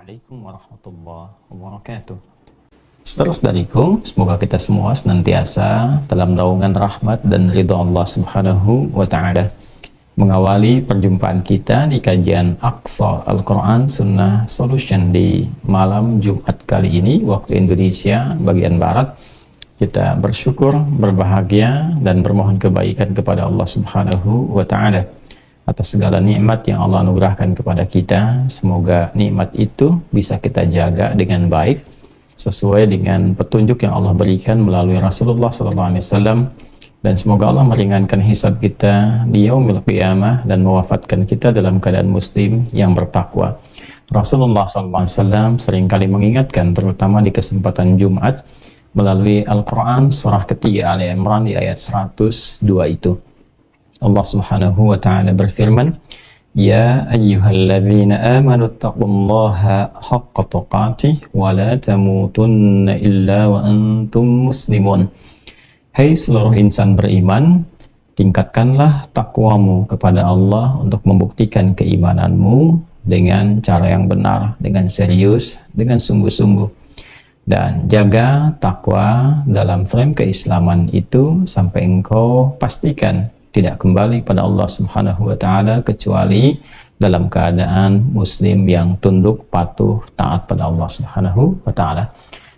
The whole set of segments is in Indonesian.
Assalamualaikum warahmatullahi wabarakatuh. Saudara-saudariku, semoga kita semua senantiasa dalam naungan rahmat dan ridha Allah Subhanahu wa Ta'ala. Mengawali perjumpaan kita di kajian Aqsa Al-Quran Sunnah Solution di malam Jumat kali ini, waktu Indonesia bagian Barat. Kita bersyukur, berbahagia, dan bermohon kebaikan kepada Allah Subhanahu wa Ta'ala atas segala nikmat yang Allah anugerahkan kepada kita. Semoga nikmat itu bisa kita jaga dengan baik sesuai dengan petunjuk yang Allah berikan melalui Rasulullah SAW, dan semoga Allah meringankan hisab kita di yaumil qiyamah dan mewafatkan kita dalam keadaan muslim yang bertakwa. Rasulullah SAW seringkali mengingatkan, terutama di kesempatan Jumat, melalui Al-Quran surah ketiga Ali Imran di ayat 102 itu. Allah Subhanahu wa Ta'ala berfirman, Ya ayyuhalladzina amanu taqullaha haqqa tuqatih wa la tamutunna illa wa antum muslimun. Hai seluruh insan beriman, tingkatkanlah takwamu kepada Allah untuk membuktikan keimananmu dengan cara yang benar, dengan serius, dengan sungguh-sungguh. Dan jaga takwa dalam frame keislaman itu sampai engkau pastikan tidak kembali pada Allah Subhanahu wa Ta'ala kecuali dalam keadaan muslim yang tunduk, patuh, taat pada Allah Subhanahu wa Ta'ala.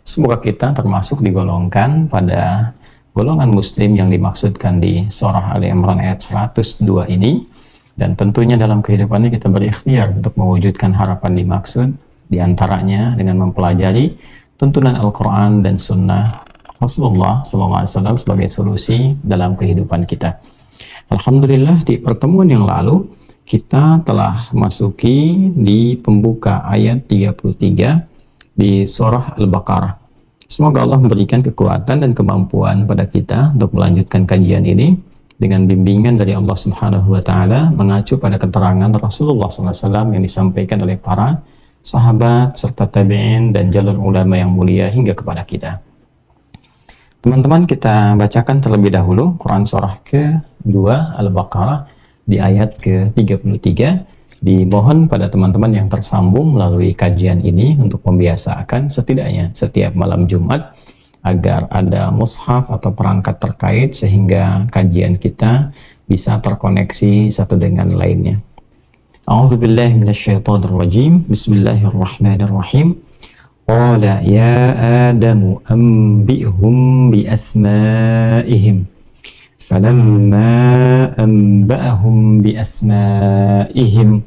Semoga kita termasuk digolongkan pada golongan muslim yang dimaksudkan di surah Ali Imran ayat 102 ini, dan tentunya dalam kehidupan ini kita berikhtiar untuk mewujudkan harapan dimaksud, diantaranya dengan mempelajari tuntunan Al-Quran dan Sunnah Rasulullah SAW sebagai solusi dalam kehidupan kita. Alhamdulillah, di pertemuan yang lalu kita telah masuki di pembuka ayat 33 di surah Al-Baqarah. Semoga Allah memberikan kekuatan dan kemampuan pada kita untuk melanjutkan kajian ini dengan bimbingan dari Allah Subhanahu wa Ta'ala, mengacu pada keterangan Rasulullah SAW yang disampaikan oleh para sahabat serta tabi'in dan jalur ulama yang mulia hingga kepada kita. Teman-teman, kita bacakan terlebih dahulu Quran surah ke-2 Al-Baqarah di ayat ke-33. Dimohon pada teman-teman yang tersambung melalui kajian ini untuk membiasakan setidaknya setiap malam Jumat agar ada mushaf atau perangkat terkait sehingga kajian kita bisa terkoneksi satu dengan lainnya. A'udzubillahi minasyaitonirrajim. Bismillahirrahmanirrahim. Qala ya Adamu anbi'hum bi asma'ihim. Falamma anba'ahum bi asma'ihim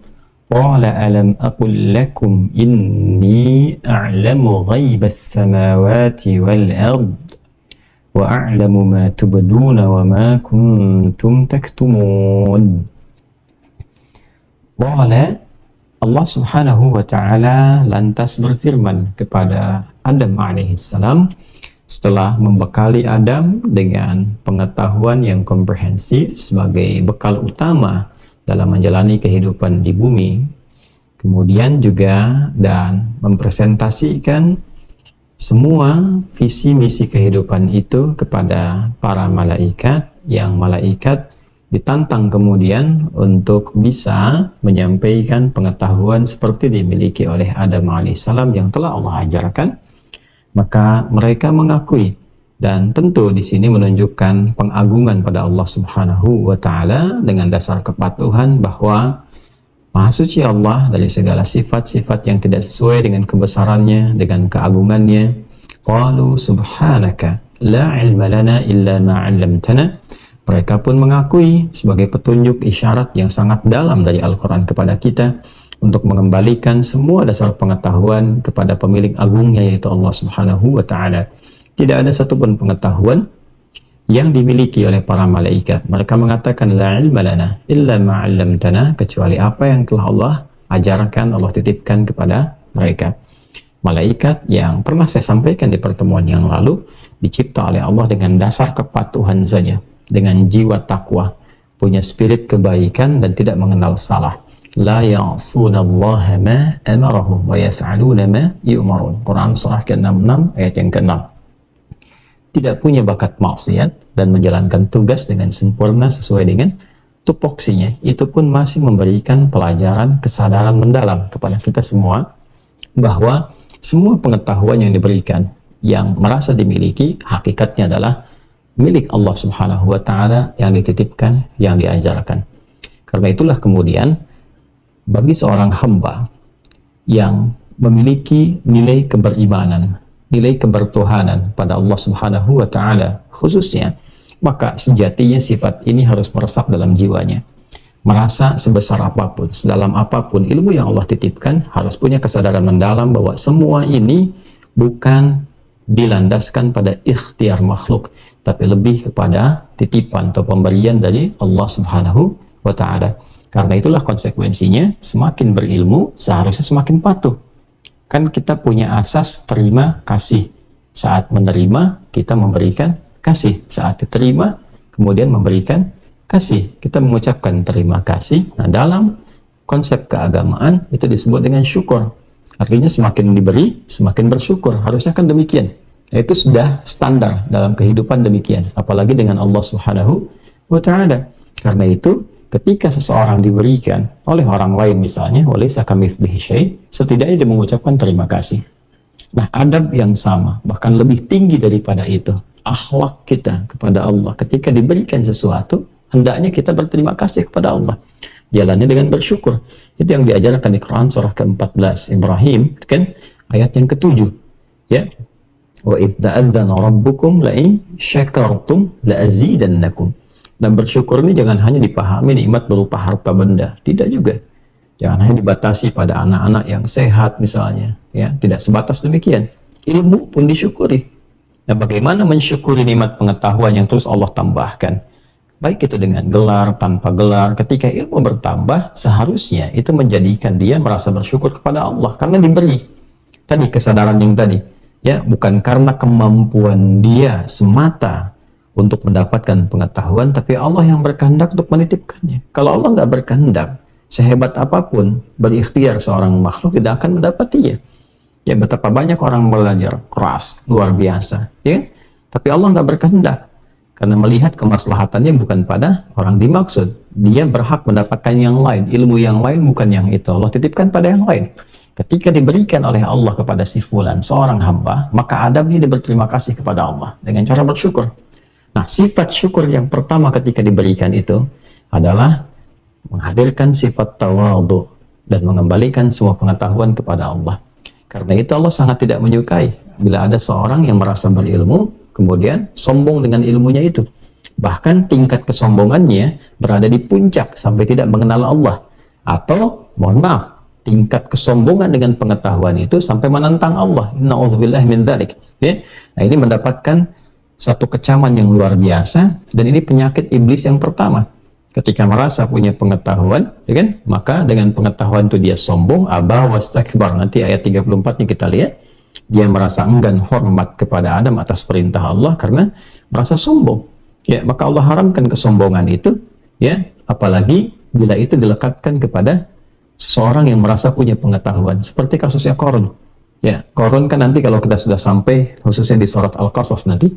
qala alam aqul lakum inni a'lamu ghaibas samawati wal ard wa a'lamu ma tubduna wa ma kuntum taktumun. Qala, Allah Subhanahu wa Ta'ala lantas berfirman kepada Adam alaihissalam setelah membekali Adam dengan pengetahuan yang komprehensif sebagai bekal utama dalam menjalani kehidupan di bumi, kemudian juga dan mempresentasikan semua visi misi kehidupan itu kepada para malaikat, yang malaikat ditantang kemudian untuk bisa menyampaikan pengetahuan seperti dimiliki oleh Adam alaihissalam yang telah Allah ajarkan. Maka mereka mengakui, dan tentu di sini menunjukkan pengagungan pada Allah Subhanahu wa Ta'ala dengan dasar kepatuhan bahwa Maha Suci Allah dari segala sifat-sifat yang tidak sesuai dengan kebesarannya, dengan keagungannya. Qalu subhanaka la ilma lana illa ma 'allamtana. Mereka pun mengakui sebagai petunjuk isyarat yang sangat dalam dari Al-Quran kepada kita untuk mengembalikan semua dasar pengetahuan kepada pemilik agungnya, yaitu Allah Subhanahu wa Ta'ala. Tidak ada satupun pengetahuan yang dimiliki oleh para malaikat. Mereka mengatakan la ilma lana illa ma 'allamtana, kecuali apa yang telah Allah ajarkan, Allah titipkan kepada mereka. Malaikat yang pernah saya sampaikan di pertemuan yang lalu dicipta oleh Allah dengan dasar kepatuhan saja, dengan jiwa takwa, punya spirit kebaikan dan tidak mengenal salah. La ya'sunallaha ma amarahum wa yaf'aluna ma yu'marun. Quran surah ke-66 ayat yang ke-6. Tidak punya bakat maksiat dan menjalankan tugas dengan sempurna sesuai dengan tupoksinya. Itu pun masih memberikan pelajaran kesadaran mendalam kepada kita semua bahwa semua pengetahuan yang diberikan, yang merasa dimiliki, hakikatnya adalah milik Allah Subhanahu wa Ta'ala, yang dititipkan, yang diajarkan. Karena itulah kemudian bagi seorang hamba yang memiliki nilai keberimanan, nilai kebertuhanan pada Allah Subhanahu wa Ta'ala khususnya, maka sejatinya sifat ini harus meresap dalam jiwanya. Merasa sebesar apapun, sedalam apapun ilmu yang Allah titipkan, harus punya kesadaran mendalam bahwa semua ini bukan dilandaskan pada ikhtiar makhluk, tapi lebih kepada titipan atau pemberian dari Allah Subhanahu wa Ta'ala. Karena itulah konsekuensinya, semakin berilmu seharusnya semakin patuh. Kan kita punya asas terima kasih. Saat menerima, kita memberikan kasih. Saat diterima, kemudian memberikan kasih. Kita mengucapkan terima kasih. Nah, dalam konsep keagamaan itu disebut dengan syukur. Artinya semakin diberi, semakin bersyukur. Harusnya kan demikian. Nah, itu sudah standar dalam kehidupan demikian. Apalagi dengan Allah Subhanahu wa Ta'ala. Karena itu, ketika seseorang diberikan oleh orang lain misalnya, walaysa kamitslihi syai', setidaknya dia mengucapkan terima kasih. Nah, adab yang sama, bahkan lebih tinggi daripada itu, akhlak kita kepada Allah ketika diberikan sesuatu, hendaknya kita berterima kasih kepada Allah. Jalannya dengan bersyukur. Itu yang diajarkan di Quran surah ke-14 Ibrahim, kan ayat yang ke-7. Ya. Wa idz ta'adzana rabbukum la in syakartum la azidannakum. Dan bersyukur ini jangan hanya dipahami nikmat berupa harta benda, tidak juga. Jangan hanya dibatasi pada anak-anak yang sehat misalnya, ya, tidak sebatas demikian. Ilmu pun disyukuri. Nah, bagaimana mensyukuri nikmat pengetahuan yang terus Allah tambahkan? Baik itu dengan gelar, tanpa gelar, ketika ilmu bertambah, seharusnya itu menjadikan dia merasa bersyukur kepada Allah karena diberi. Tadi kesadaran yang tadi, ya, bukan karena kemampuan dia semata untuk mendapatkan pengetahuan, tapi Allah yang berkehendak untuk menitipkannya. Kalau Allah nggak berkehendak, sehebat apapun berikhtiar seorang makhluk tidak akan mendapatinya. Ya, betapa banyak orang belajar keras, luar biasa, ya, tapi Allah nggak berkehendak. Karena melihat kemaslahatannya bukan pada orang dimaksud. Dia berhak mendapatkan yang lain, ilmu yang lain bukan yang itu. Allah titipkan pada yang lain. Ketika diberikan oleh Allah kepada si fulan, seorang hamba, maka adabnya dia berterima kasih kepada Allah dengan cara bersyukur. Nah, sifat syukur yang pertama ketika diberikan itu adalah menghadirkan sifat tawadhu dan mengembalikan semua pengetahuan kepada Allah. Karena itu Allah sangat tidak menyukai bila ada seorang yang merasa berilmu, kemudian sombong dengan ilmunya itu. Bahkan tingkat kesombongannya berada di puncak sampai tidak mengenal Allah. Atau, mohon maaf, tingkat kesombongan dengan pengetahuan itu sampai menentang Allah. Na'udzubillah min dzalik. Ya? Nah, ini mendapatkan satu kecaman yang luar biasa, dan ini penyakit iblis yang pertama. Ketika merasa punya pengetahuan, ya kan? Maka dengan pengetahuan itu dia sombong, aba wastakbar. Nanti ayat 34-nya kita lihat, dia merasa enggan hormat kepada Adam atas perintah Allah karena merasa sombong. Ya, maka Allah haramkan kesombongan itu, ya, apalagi bila itu dilekatkan kepada seseorang yang merasa punya pengetahuan, seperti kasusnya Qarun. Ya, Qarun kan nanti kalau kita sudah sampai khususnya di surat Al-Qasas nanti,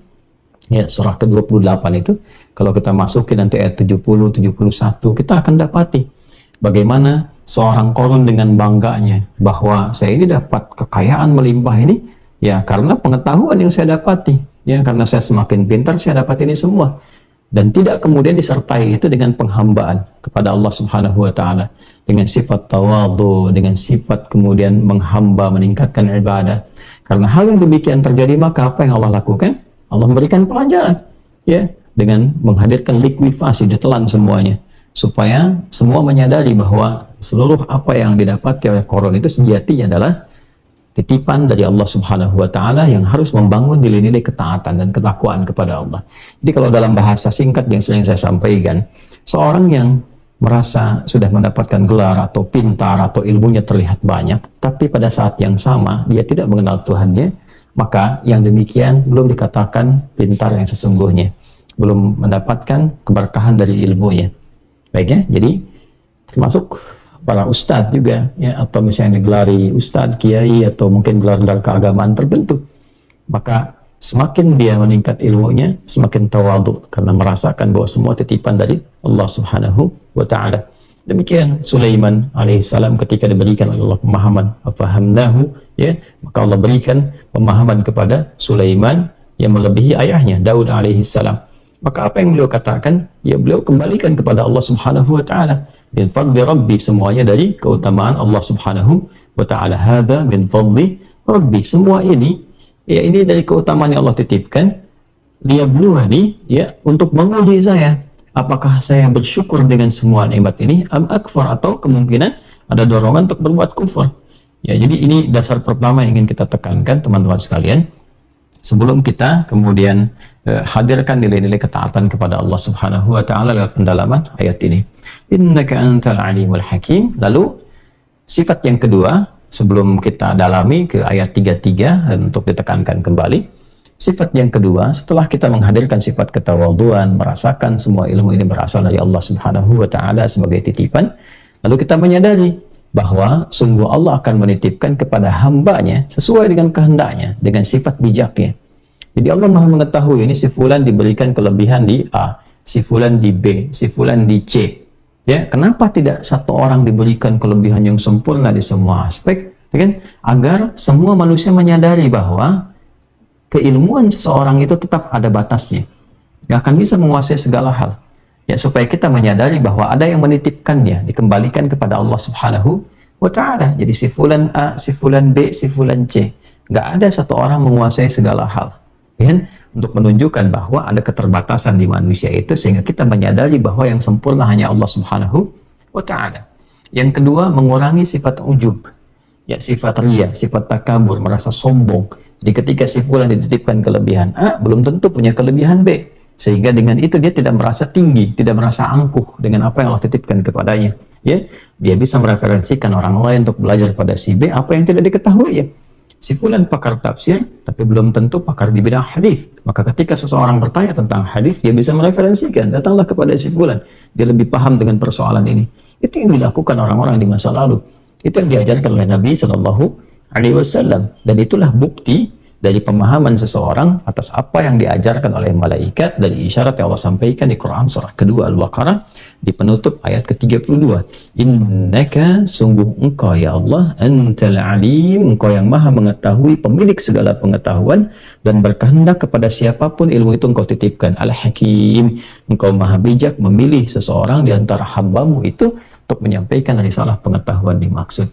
ya, surah ke-28 itu, kalau kita masukin nanti ayat 70, 71, kita akan dapati bagaimana seorang Qarun dengan bangganya bahwa saya ini dapat kekayaan melimpah ini, ya, karena pengetahuan yang saya dapati, ya, karena saya semakin pintar, saya dapat ini semua. Dan tidak kemudian disertai itu dengan penghambaan kepada Allah Subhanahu wa Ta'ala, dengan sifat tawadhu, dengan sifat kemudian menghamba, meningkatkan ibadah. Karena hal yang demikian terjadi, maka apa yang Allah lakukan? Allah memberikan pelajaran, ya, dengan menghadirkan likuifasi, ditelan semuanya, supaya semua menyadari bahwa seluruh apa yang didapati oleh Qarun itu sejatinya adalah titipan dari Allah Subhanahu wa Ta'ala yang harus membangun nilai-nilai ketaatan dan ketakwaan kepada Allah. Jadi kalau dalam bahasa singkat yang sering saya sampaikan, seorang yang merasa sudah mendapatkan gelar atau pintar atau ilmunya terlihat banyak, tapi pada saat yang sama dia tidak mengenal Tuhannya, maka yang demikian belum dikatakan pintar yang sesungguhnya, belum mendapatkan keberkahan dari ilmunya. Baik, ya, jadi termasuk para ustadz juga, ya, atau misalnya digelari ustadz, kiai, atau mungkin gelar-gelar keagamaan tertentu, maka semakin dia meningkat ilmunya, semakin tawadhu karena merasakan bahwa semua titipan dari Allah Subhanahu wa Ta'ala. Demikian Sulaiman alaihissalam ketika diberikan oleh Allah pemahaman, afahamnahu ya, maka Allah berikan pemahaman kepada Sulaiman yang melebihi ayahnya Daud alaihi salam. Maka apa yang beliau katakan, ya beliau kembalikan kepada Allah Subhanahu wa taala. Min fadli Rabbi, semuanya dari keutamaan Allah Subhanahu wa taala. Hadza min fadli Rabbi, semua ini ya ini dari keutamaan yang Allah titipkan. Liyabluwani, ya, untuk menguji saya. Apakah saya bersyukur dengan semua nikmat ini, am akfar, atau kemungkinan ada dorongan untuk berbuat kufur. Ya, jadi ini dasar pertama yang ingin kita tekankan teman-teman sekalian. Sebelum kita kemudian hadirkan nilai-nilai ketaatan kepada Allah Subhanahu wa taala lewat pendalaman ayat ini. Innaka antal alimul hakim. Lalu sifat yang kedua sebelum kita dalami ke ayat 33 dan untuk ditekankan kembali. Sifat yang kedua, setelah kita menghadirkan sifat ketawaduan, merasakan semua ilmu ini berasal dari Allah Subhanahu wa taala sebagai titipan, lalu kita menyadari bahwa sungguh Allah akan menitipkan kepada hambanya sesuai dengan kehendaknya, dengan sifat bijaknya. Jadi Allah Maha mengetahui ini si fulan diberikan kelebihan di A, si fulan di B, si fulan di C. Ya, kenapa tidak satu orang diberikan kelebihan yang sempurna di semua aspek, ya kan? Agar semua manusia menyadari bahwa keilmuan seseorang itu tetap ada batasnya, gak akan bisa menguasai segala hal. Ya, supaya kita menyadari bahwa ada yang menitipkannya, dikembalikan kepada Allah Subhanahu wa ta'ala. Jadi si fulan A, si fulan B, si fulan C, gak ada satu orang menguasai segala hal, ya? Untuk menunjukkan bahwa ada keterbatasan di manusia itu, sehingga kita menyadari bahwa yang sempurna hanya Allah Subhanahu wa ta'ala. Yang kedua, mengurangi sifat ujub, ya, sifat riya, sifat takabur, merasa sombong. Jadi ketika si fulan dititipkan kelebihan A, belum tentu punya kelebihan B. Sehingga dengan itu dia tidak merasa tinggi, tidak merasa angkuh dengan apa yang Allah titipkan kepadanya. Ya, dia bisa mereferensikan orang lain untuk belajar pada si B apa yang tidak diketahui, ya. Si fulan pakar tafsir, tapi belum tentu pakar di bidang hadis. Maka ketika seseorang bertanya tentang hadis, dia bisa mereferensikan, datanglah kepada si fulan. Dia lebih paham dengan persoalan ini. Itu yang dilakukan orang-orang di masa lalu. Itu yang diajarkan oleh Nabi Shallallahu Alaihi Wasallam, dan itulah bukti dari pemahaman seseorang atas apa yang diajarkan oleh malaikat dari isyarat yang Allah sampaikan di Quran surah kedua Al-Baqarah di penutup ayat ke-32. Innaka, sungguh engkau ya Allah, antal alim, engkau yang maha mengetahui, pemilik segala pengetahuan, dan berkehendak kepada siapapun ilmu itu engkau titipkan. Al-Hakim, engkau maha bijak memilih seseorang di antara hambamu itu untuk menyampaikan risalah pengetahuan dimaksud.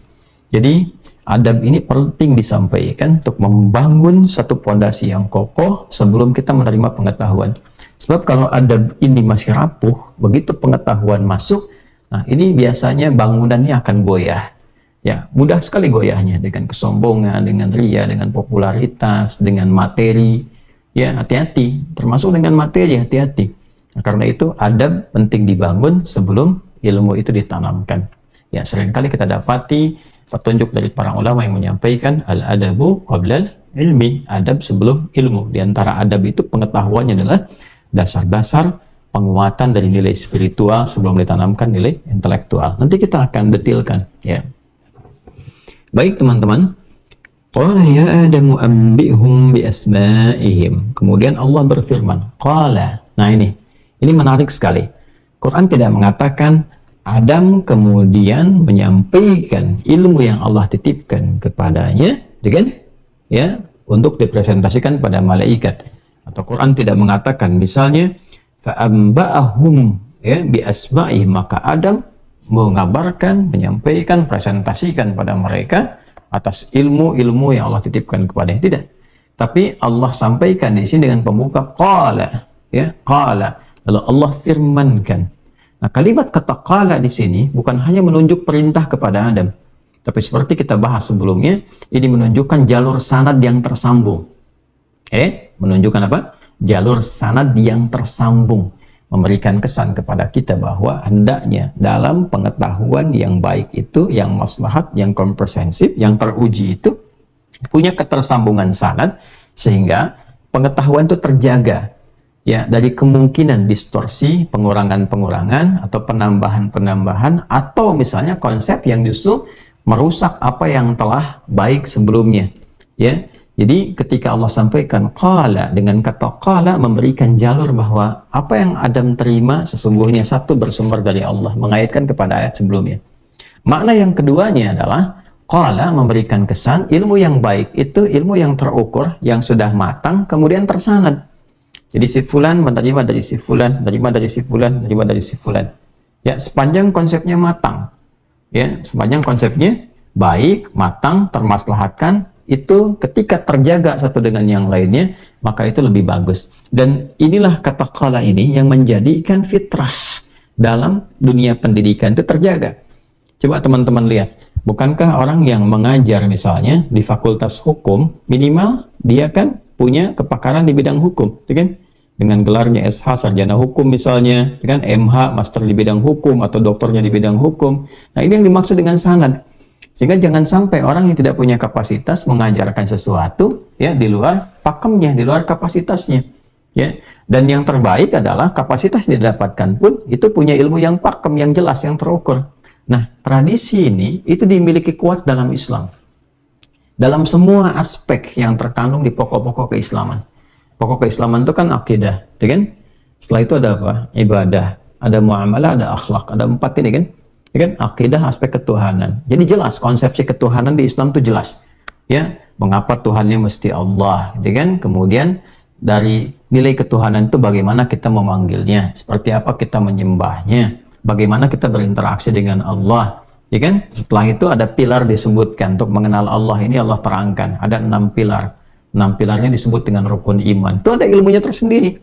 Jadi adab ini penting disampaikan untuk membangun satu pondasi yang kokoh sebelum kita menerima pengetahuan. Sebab kalau adab ini masih rapuh, begitu pengetahuan masuk, nah ini biasanya bangunannya akan goyah. Ya, mudah sekali goyahnya dengan kesombongan, dengan riya, dengan popularitas, dengan materi. Ya, hati-hati, termasuk dengan materi, hati-hati. Nah, karena itu adab penting dibangun sebelum ilmu itu ditanamkan. Ya, seringkali kita dapati petunjuk dari para ulama yang menyampaikan al-adabu qablal ilmi, adab sebelum ilmu. Di antara adab itu pengetahuannya adalah dasar-dasar penguatan dari nilai spiritual sebelum ditanamkan nilai intelektual. Nanti kita akan detilkan, ya. Baik teman-teman, qala ya adamu ambihum bi asma'ihim. Kemudian Allah berfirman, qala. Nah ini menarik sekali. Quran tidak mengatakan Adam kemudian menyampaikan ilmu yang Allah titipkan kepadanya, ya, untuk dipresentasikan pada malaikat. Atau Quran tidak mengatakan misalnya fa'amba'ahum, ya, bi asma'i, maka Adam mengabarkan, menyampaikan, presentasikan pada mereka atas ilmu-ilmu yang Allah titipkan kepadanya. Tidak. Tapi Allah sampaikan di sini dengan pembuka qala, ya, qala. Lalu Allah firmankan. Nah, kalimat kata qala di sini bukan hanya menunjuk perintah kepada Adam, tapi seperti kita bahas sebelumnya, ini menunjukkan jalur sanad yang tersambung. Menunjukkan apa? Jalur sanad yang tersambung, memberikan kesan kepada kita bahwa hendaknya dalam pengetahuan yang baik itu, yang maslahat, yang komprehensif, yang teruji itu punya ketersambungan sanad sehingga pengetahuan itu terjaga. Ya, dari kemungkinan distorsi, pengurangan-pengurangan, atau penambahan-penambahan, atau misalnya konsep yang justru merusak apa yang telah baik sebelumnya. Ya, jadi ketika Allah sampaikan qala, dengan kata qala memberikan jalur bahwa apa yang Adam terima sesungguhnya satu bersumber dari Allah, mengaitkan kepada ayat sebelumnya. Makna yang keduanya adalah Qala memberikan kesan, ilmu yang baik itu ilmu yang terukur, yang sudah matang, kemudian tersanad. Jadi si fulan menerima dari si fulan, menerima dari si fulan, menerima dari si fulan. Ya, sepanjang konsepnya matang. Ya, sepanjang konsepnya baik, matang, termaslahatkan, itu ketika terjaga satu dengan yang lainnya, maka itu lebih bagus. Dan inilah kata qala ini yang menjadikan fitrah dalam dunia pendidikan itu terjaga. Coba teman-teman lihat, bukankah orang yang mengajar misalnya di fakultas hukum, minimal dia kan punya kepakaran di bidang hukum, ya kan? Dengan gelarnya SH, sarjana hukum misalnya, ya kan? MH, master di bidang hukum, atau doktornya di bidang hukum. Nah, ini yang dimaksud dengan sanad. Sehingga jangan sampai orang yang tidak punya kapasitas mengajarkan sesuatu ya di luar pakemnya, di luar kapasitasnya. Ya. Dan yang terbaik adalah kapasitas yang didapatkan pun itu punya ilmu yang pakem, yang jelas, yang terukur. Nah, tradisi ini itu dimiliki kuat dalam Islam. Dalam semua aspek yang terkandung di pokok-pokok keislaman. Pokok keislaman itu kan akidah, ya kan? Setelah itu ada apa? Ibadah, ada muamalah, ada akhlak, ada 4 ini kan? Ya kan? Akidah, aspek ketuhanan. Jadi jelas konsepsi ketuhanan di Islam itu jelas. Ya, mengapa Tuhannya mesti Allah, ya kan? Kemudian dari nilai ketuhanan itu bagaimana kita memanggilnya, seperti apa kita menyembahnya, bagaimana kita berinteraksi dengan Allah, ya kan? Setelah itu ada pilar disebutkan untuk mengenal Allah, ini Allah terangkan ada 6 pilar. 6 pilarnya disebut dengan rukun iman. Itu ada ilmunya tersendiri.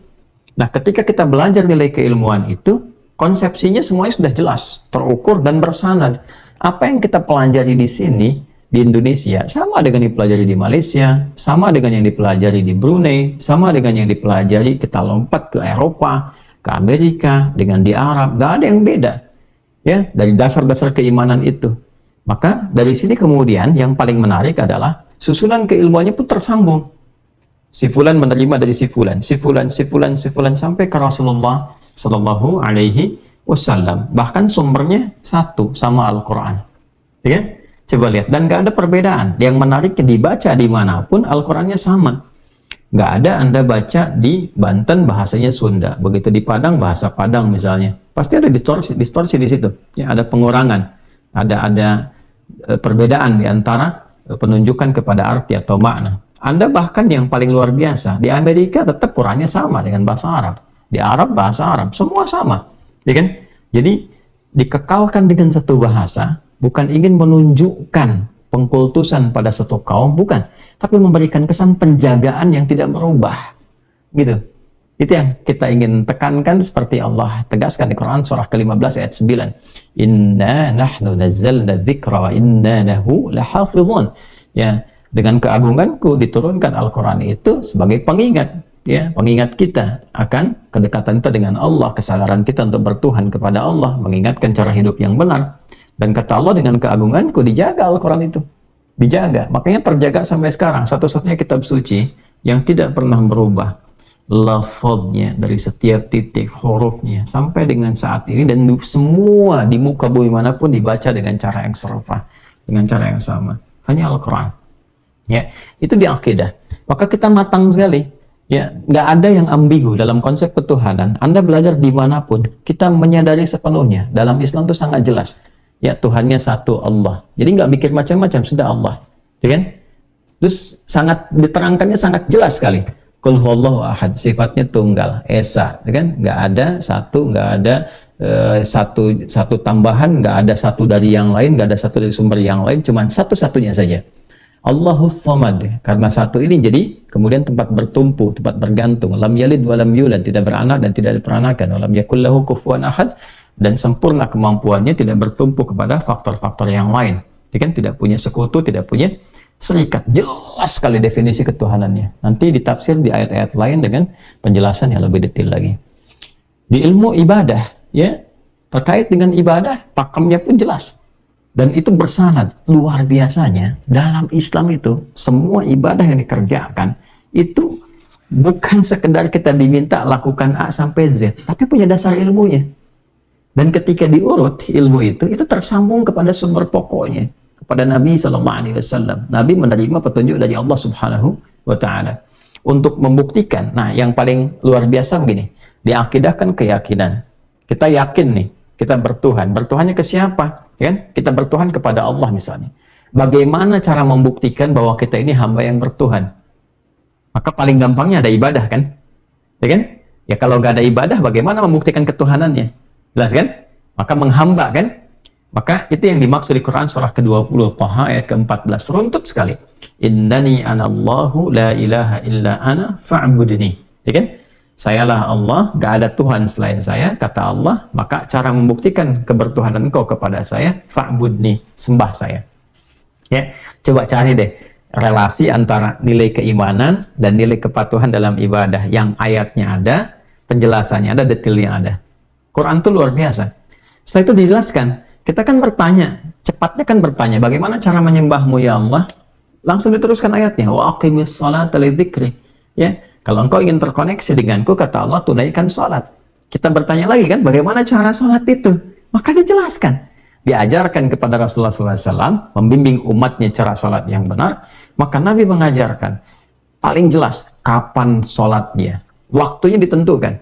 Nah, ketika kita belajar nilai keilmuan itu, konsepsinya semuanya sudah jelas, terukur dan bersanad. Apa yang kita pelajari di sini di Indonesia sama dengan yang dipelajari di Malaysia, sama dengan yang dipelajari di Brunei, sama dengan yang dipelajari kita lompat ke Eropa, ke Amerika, dengan di Arab, gak ada yang beda ya dari dasar-dasar keimanan itu. Maka dari sini kemudian yang paling menarik adalah susunan keilmuannya pun tersambung. Si fulan menerima dari si fulan, si fulan, si fulan, si fulan sampai ke Rasulullah Sallallahu Alaihi Wasallam. Bahkan sumbernya satu sama Al-Quran, ya kan? Coba lihat, dan gak ada perbedaan. Yang menarik dibaca dimanapun Al-Qurannya sama. Nggak ada Anda baca di Banten bahasanya Sunda, begitu di Padang bahasa Padang misalnya, pasti ada distorsi di situ. Ya, ada pengurangan, ada perbedaan di antara penunjukan kepada arti atau makna. Anda bahkan yang paling luar biasa, di Amerika tetap Qurannya sama dengan bahasa Arab, di Arab bahasa Arab, semua sama, ya kan? Jadi dikekalkan dengan satu bahasa, bukan ingin menunjukkan pengkultusan pada satu kaum, bukan, tapi memberikan kesan penjagaan yang tidak berubah, gitu. Itu yang kita ingin tekankan, seperti Allah tegaskan di Quran surah ke-15 ayat 9. Inna nahnu nazzalna dzikra wa inna lahu lahafizun. Ya, dengan keagunganku diturunkan Al-Quran itu sebagai pengingat, ya, pengingat kita akan kedekatan kita dengan Allah, kesadaran kita untuk bertuhan kepada Allah, mengingatkan cara hidup yang benar. Dan kata Allah, dengan keagunganku dijaga Al-Quran itu, dijaga. Makanya terjaga sampai sekarang, satu-satunya kitab suci yang tidak pernah berubah lafadznya dari setiap titik hurufnya sampai dengan saat ini, dan semua di muka bumi manapun dibaca dengan cara yang serupa, dengan cara yang sama, hanya Al-Quran. Ya, itu di akidah. Maka kita matang sekali. Ya, nggak ada yang ambigu dalam konsep ketuhanan. Anda belajar dimanapun, kita menyadari sepenuhnya. Dalam Islam itu sangat jelas. Ya, Tuhannya satu, Allah. Jadi nggak mikir macam-macam, sudah Allah. Ya kan? Terus sangat diterangkannya sangat jelas sekali. Qul huwallahu ahad, sifatnya tunggal, esa, ya kan? Nggak ada satu, nggak ada satu tambahan, nggak ada satu dari yang lain, nggak ada satu dari sumber yang lain, cuman satu-satunya saja. Allahus Samad, karena satu ini jadi kemudian tempat bertumpu, tempat bergantung. Lam yalid wa lam yulad, tidak beranak dan tidak diperanakan. Wa lam yakul lahu kufuwan ahad, dan sempurna kemampuannya, tidak bertumpu kepada faktor-faktor yang lain. Dia kan tidak punya sekutu, tidak punya serikat. Jelas sekali definisi ketuhanannya. Nanti ditafsir di ayat-ayat lain dengan penjelasan yang lebih detail lagi. Di ilmu ibadah, ya, terkait dengan ibadah, pakemnya pun jelas. Dan itu bersanad. Luar biasanya, dalam Islam itu, semua ibadah yang dikerjakan, itu bukan sekedar kita diminta lakukan A sampai Z, tapi punya dasar ilmunya. Dan ketika diurut ilmu itu tersambung kepada sumber pokoknya, kepada Nabi SAW. Nabi menerima petunjuk dari Allah Subhanahu wa Ta'ala untuk membuktikan. Nah, yang paling luar biasa begini, diakidahkan keyakinan. Kita yakin nih, kita bertuhan. Bertuhannya ke siapa? Ya kan? Kita bertuhan kepada Allah misalnya. Bagaimana cara membuktikan bahwa kita ini hamba yang bertuhan? Maka paling gampangnya ada ibadah kan? Ya kan? Ya kalau nggak ada ibadah, bagaimana membuktikan ketuhanannya? Jelas kan? Maka menghamba kan? Maka itu yang dimaksud di Quran surah ke-20 Taha ayat ke-14. Runtut sekali. Innani anallahu la ilaha illa ana fa'budni. Ya kan? Sayalah Allah, gak ada Tuhan selain saya, kata Allah. Maka cara membuktikan kebertuhanan engkau kepada saya, fa'budni, sembah saya. Ya, coba cari deh relasi antara nilai keimanan dan nilai kepatuhan dalam ibadah yang ayatnya ada, penjelasannya ada, detailnya ada. Quran itu luar biasa. Setelah itu dijelaskan, kita kan bertanya, cepatnya kan bertanya, bagaimana cara menyembahmu ya Allah? Langsung diteruskan ayatnya, wa aqimis salata lidzikri. Ya, kalau engkau ingin terkoneksi denganku, kata Allah, tunaikan salat. Kita bertanya lagi kan, bagaimana cara salat itu? Maka dijelaskan. Diajarkan kepada Rasulullah SAW, membimbing umatnya cara sholat yang benar, maka Nabi mengajarkan, paling jelas, kapan sholatnya. Waktunya ditentukan,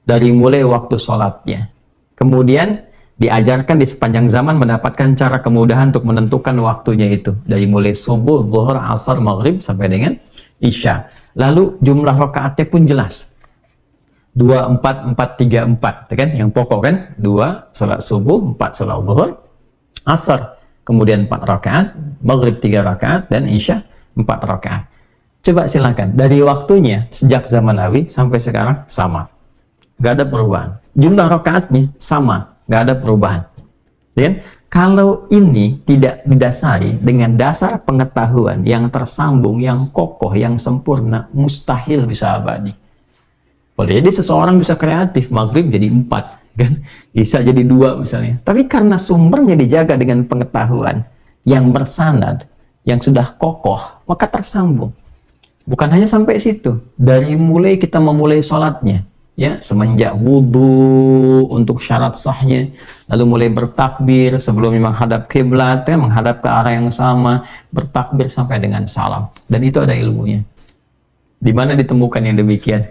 dari mulai waktu sholatnya. Kemudian, diajarkan di sepanjang zaman mendapatkan cara kemudahan untuk menentukan waktunya itu. Dari mulai subuh, zuhur, asar, maghrib, sampai dengan isya. Lalu, jumlah rakaatnya pun jelas. 2, 4, 4, 3, 4. Kan? Yang pokok kan? 2, sholat subuh, 4, sholat zuhur, asar, kemudian 4 rakaat, maghrib 3 rakaat, dan isya 4 rakaat. Coba silakan, dari waktunya sejak zaman Nabi sampai sekarang sama, nggak ada perubahan. Jumlah rakaatnya sama, nggak ada perubahan. Dan kalau ini tidak didasari dengan dasar pengetahuan yang tersambung, yang kokoh, yang sempurna, mustahil bisa abadi. Boleh jadi seseorang bisa kreatif, maghrib jadi 4. Kan? Bisa jadi 2 misalnya. Tapi karena sumbernya dijaga dengan pengetahuan yang bersanad, yang sudah kokoh, maka tersambung. Bukan hanya sampai situ. Dari mulai kita memulai sholatnya, ya, semenjak wudhu untuk syarat sahnya, lalu mulai bertakbir sebelum menghadap kiblat, ya, menghadap ke arah yang sama, bertakbir sampai dengan salam. Dan itu ada ilmunya. Di mana ditemukan yang demikian?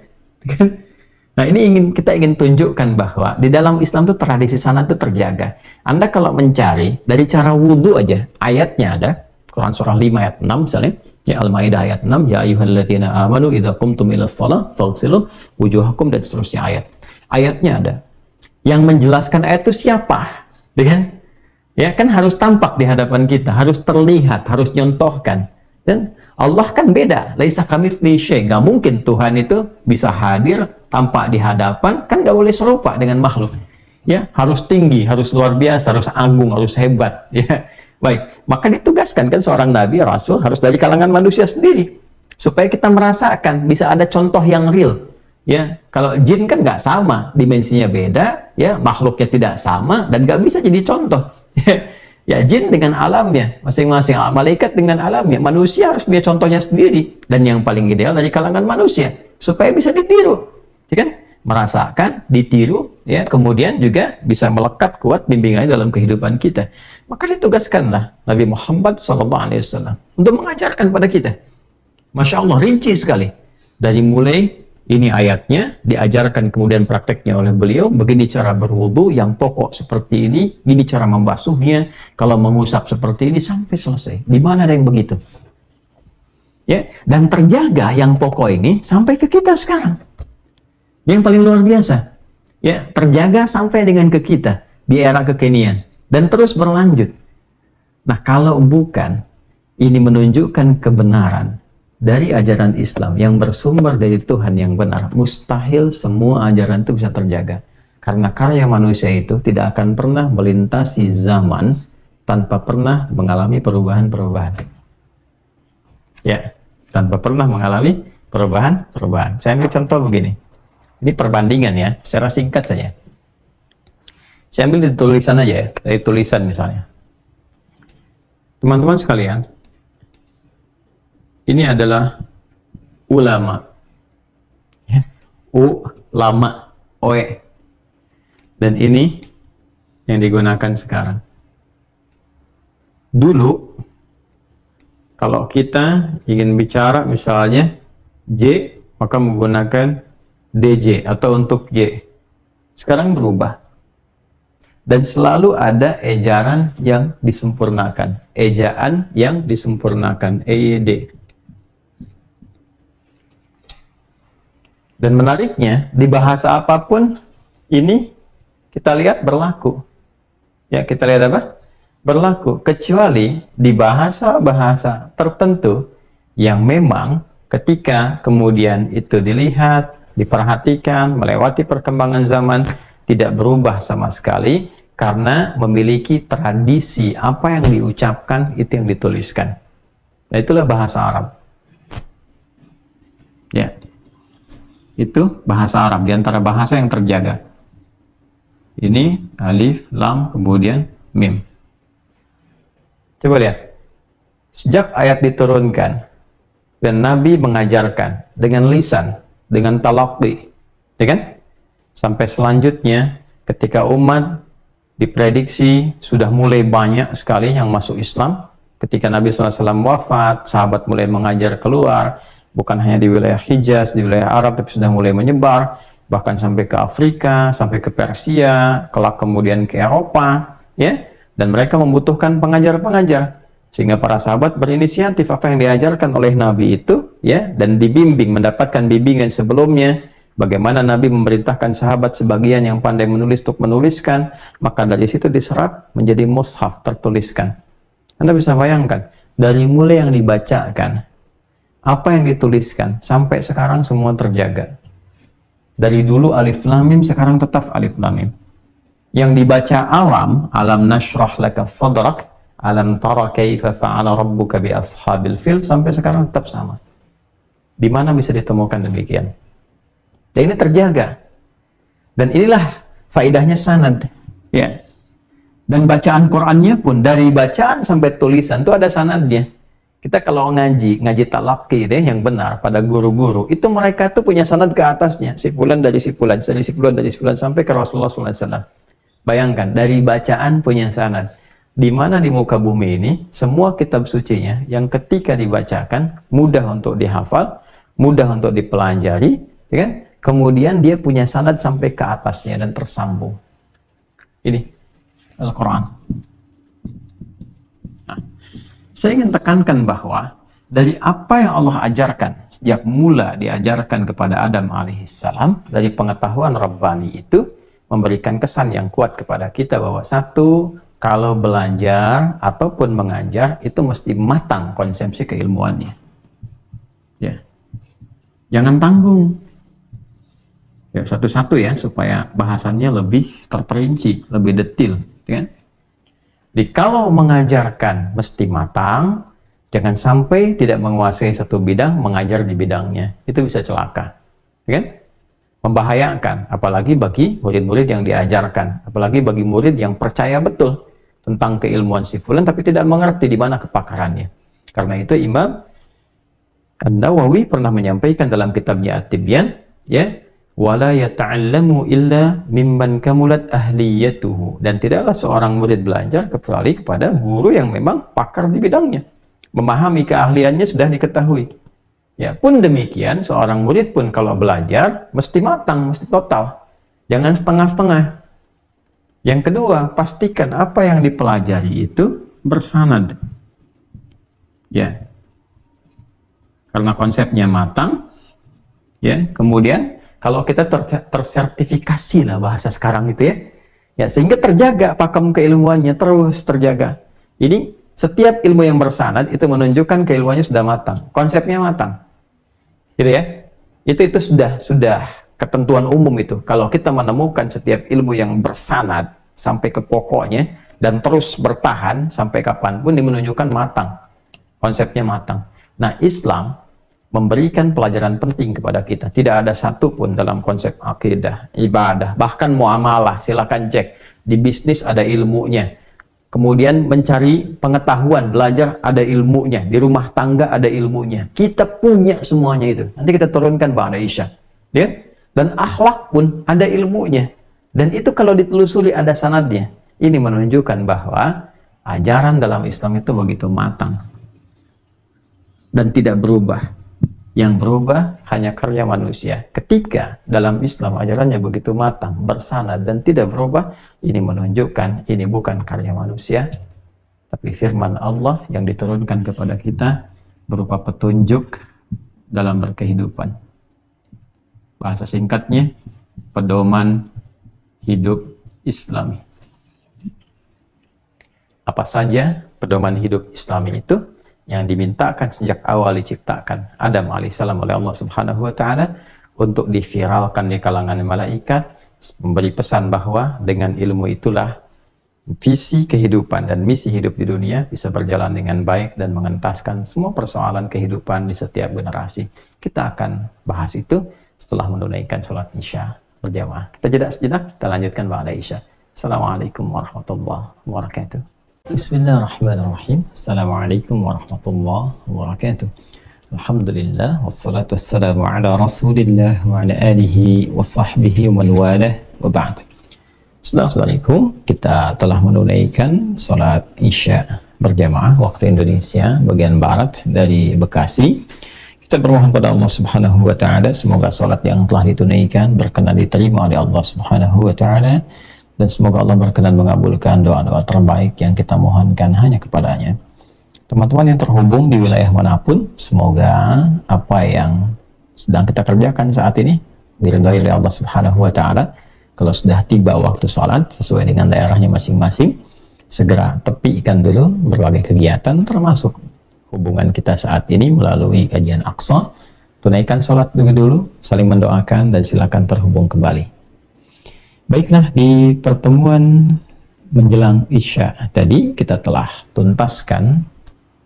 Nah, ini kita ingin tunjukkan bahwa di dalam Islam itu tradisi sanad itu terjaga. Anda kalau mencari dari cara wudhu aja, ayatnya ada, Quran surah 5 ayat 6 misalnya, ya Al-Maidah ayat 6, ya ayyuhalladzina amanu idza qumtum ilas shalah faghsilu wujuhakum, dan seterusnya ayat. Ayatnya ada. Yang menjelaskan ayat itu siapa? Dengan ya kan harus tampak di hadapan kita, harus terlihat, harus nyontohkan. Dan Allah kan beda, laisa kamitslihi syai', nggak mungkin Tuhan itu bisa hadir tampak di hadapan, kan nggak boleh serupa dengan makhluk. Ya, harus tinggi, harus luar biasa, harus agung, harus hebat. Ya, baik. Maka ditugaskan kan seorang nabi, rasul harus dari kalangan manusia sendiri, supaya kita merasakan bisa ada contoh yang real. Ya, kalau jin kan nggak sama, dimensinya beda, ya makhluknya tidak sama, dan nggak bisa jadi contoh. Ya, jin dengan alamnya masing-masing, malaikat dengan alamnya, manusia harus punya contohnya sendiri, dan yang paling ideal dari kalangan manusia supaya bisa ditiru, ya kan? Merasakan, ditiru, ya, kemudian juga bisa melekat kuat bimbingannya dalam kehidupan kita. Maka ditugaskanlah Nabi Muhammad SAW untuk mengajarkan pada kita. Masya Allah, rinci sekali. Dari mulai ini ayatnya, diajarkan kemudian prakteknya oleh beliau, begini cara berwudu yang pokok seperti ini, gini cara membasuhnya, kalau mengusap seperti ini, sampai selesai. Di mana ada yang begitu? Ya, dan terjaga yang pokok ini sampai ke kita sekarang. Yang paling luar biasa. Ya, terjaga sampai dengan ke kita di era kekinian dan terus berlanjut. Nah, kalau bukan ini menunjukkan kebenaran dari ajaran Islam yang bersumber dari Tuhan yang benar, mustahil semua ajaran itu bisa terjaga. Karena karya manusia itu tidak akan pernah melintasi zaman tanpa pernah mengalami perubahan-perubahan. Ya, tanpa pernah mengalami perubahan-perubahan. Saya ambil contoh begini. Ini perbandingan ya, secara singkat saja. Saya ambil di tulisan aja ya, dari tulisan misalnya. Teman-teman sekalian, ini adalah ulama, ya. Ulama, oe, dan ini yang digunakan sekarang. Dulu, kalau kita ingin bicara misalnya J, maka menggunakan DJ atau untuk Y. Sekarang berubah. Dan selalu ada ejaran yang disempurnakan, ejaan yang disempurnakan, EYD. Dan menariknya, di bahasa apapun ini kita lihat berlaku. Ya, kita lihat apa? Berlaku, kecuali di bahasa-bahasa tertentu yang memang ketika kemudian itu dilihat, diperhatikan, melewati perkembangan zaman, tidak berubah sama sekali, karena memiliki tradisi apa yang diucapkan itu yang dituliskan. Nah, itulah bahasa Arab. Ya, itu bahasa Arab, di antara bahasa yang terjaga. Ini alif, lam, kemudian mim. Coba lihat, sejak ayat diturunkan dan Nabi mengajarkan dengan lisan, dengan talaqi, ya kan? Sampai selanjutnya ketika umat diprediksi sudah mulai banyak sekali yang masuk Islam. Ketika Nabi SAW wafat, sahabat mulai mengajar keluar, bukan hanya di wilayah Hijaz, di wilayah Arab, tapi sudah mulai menyebar, bahkan sampai ke Afrika, sampai ke Persia, kelak kemudian ke Eropa, ya. Dan mereka membutuhkan pengajar-pengajar, sehingga para sahabat berinisiatif apa yang diajarkan oleh Nabi itu, ya, dan dibimbing, mendapatkan bimbingan sebelumnya. Bagaimana Nabi memerintahkan sahabat sebagian yang pandai menulis untuk menuliskan, maka dari situ diserap menjadi mushaf, tertuliskan. Anda bisa bayangkan, dari mulai yang dibacakan, apa yang dituliskan, sampai sekarang semua terjaga. Dari dulu alif lam mim, sekarang tetap alif lam mim. Yang dibaca alam nashrah laka sadrak, alam tara kaifa fa'ala rabbuka bi ashabil fil, sampai sekarang tetap sama. Di mana bisa ditemukan demikian? Dan ini terjaga. Dan inilah faidahnya sanad. Ya. Dan bacaan Qur'annya pun dari bacaan sampai tulisan itu ada sanadnya. Kita kalau ngaji talaqi deh yang benar pada guru-guru, itu mereka tuh punya sanad ke atasnya. Si fulan dari si fulan, dari si fulan dari si fulan sampai ke Rasulullah SAW. Bayangkan, dari bacaan punya sanad. Di mana di muka bumi ini semua kitab sucinya yang ketika dibacakan mudah untuk dihafal, mudah untuk dipelajari, ya kan? Kemudian dia punya sanad sampai ke atasnya dan tersambung. Ini Al-Quran. Nah, saya ingin tekankan bahwa dari apa yang Allah ajarkan sejak mula diajarkan kepada Adam alaihissalam, dari pengetahuan Rabbani itu memberikan kesan yang kuat kepada kita bahwa satu, kalau belajar ataupun mengajar itu mesti matang konsepsi keilmuannya. Ya, jangan tanggung. Ya, satu-satu ya, supaya bahasannya lebih terperinci, lebih detail, ya. Jadi kalau mengajarkan mesti matang, jangan sampai tidak menguasai satu bidang, mengajar di bidangnya, itu bisa celaka, ya kan? Membahayakan, apalagi bagi murid-murid yang diajarkan, apalagi bagi murid yang percaya betul tentang keilmuan si fulan, tapi tidak mengerti di mana kepakarannya. Karena itu Imam An-Nawawi pernah menyampaikan dalam kitabnya At-Tibyan, ya, wala yata'allamu illa mimman kamulat ahliyatuhu, dan tidaklah seorang murid belajar kecuali kepada guru yang memang pakar di bidangnya, memahami keahliannya sudah diketahui. Ya, pun demikian seorang murid pun kalau belajar mesti matang, mesti total, jangan setengah-setengah. Yang kedua, pastikan apa yang dipelajari itu bersanad, ya, karena konsepnya matang, ya. Kemudian kalau kita tersertifikasi lah bahasa sekarang itu, ya, ya, sehingga terjaga pakem keilmuannya terus terjaga. Ini setiap ilmu yang bersanad itu menunjukkan keilmuannya sudah matang, konsepnya matang, gitu ya. Itu sudah ketentuan umum itu. Kalau kita menemukan setiap ilmu yang bersanad sampai ke pokoknya dan terus bertahan sampai kapanpun, ini menunjukkan matang, konsepnya matang. Nah, Islam memberikan pelajaran penting kepada kita. Tidak ada satupun dalam konsep akidah, ibadah, bahkan muamalah, silakan cek. Di bisnis ada ilmunya. Kemudian mencari pengetahuan, belajar ada ilmunya. Di rumah tangga ada ilmunya. Kita punya semuanya itu. Nanti kita turunkan ba'da Isya. Ya? Dan akhlak pun ada ilmunya. Dan itu kalau ditelusuri ada sanadnya. Ini menunjukkan bahwa ajaran dalam Islam itu begitu matang dan tidak berubah. Yang berubah hanya karya manusia. Ketika dalam Islam ajarannya begitu matang, bersanad dan tidak berubah, ini menunjukkan ini bukan karya manusia, tapi firman Allah yang diturunkan kepada kita berupa petunjuk dalam berkehidupan. Bahasa singkatnya, pedoman hidup Islami. Apa saja pedoman hidup Islami itu yang dimintakan sejak awal diciptakan Adam alaihissalam oleh Allah subhanahu wa ta'ala untuk diviralkan di kalangan malaikat, memberi pesan bahwa dengan ilmu itulah visi kehidupan dan misi hidup di dunia bisa berjalan dengan baik dan mengentaskan semua persoalan kehidupan di setiap generasi. Kita akan bahas itu setelah menunaikan sholat isya berjamaah. Kita jeda sejenak, kita lanjutkan ba'da isya. Assalamualaikum warahmatullahi wabarakatuh. Bismillahirrahmanirrahim. Assalamualaikum warahmatullahi wabarakatuh. Alhamdulillah wassalatu wassalamu ala Rasulillah wa ala alihi wa sahbihi wa man walah wa ba'd. Saudara-saudariku, kita telah menunaikan sholat isya berjamaah waktu Indonesia bagian barat dari Bekasi. Kita bermohon pada Allah Subhanahu wa taala semoga sholat yang telah ditunaikan berkenan diterima oleh Allah Subhanahu wa taala, dan semoga Allah berkenan mengabulkan doa-doa terbaik yang kita mohonkan hanya kepadanya. Teman-teman yang terhubung di wilayah manapun, semoga apa yang sedang kita kerjakan saat ini diridhai oleh Allah Subhanahu wa taala. Kalau sudah tiba waktu sholat sesuai dengan daerahnya masing-masing, segera tepikan dulu berbagai kegiatan termasuk hubungan kita saat ini melalui kajian Aqsa. Tunaikan sholat dulu, saling mendoakan, dan silakan terhubung kembali. Baiklah, di pertemuan menjelang Isya tadi kita telah tuntaskan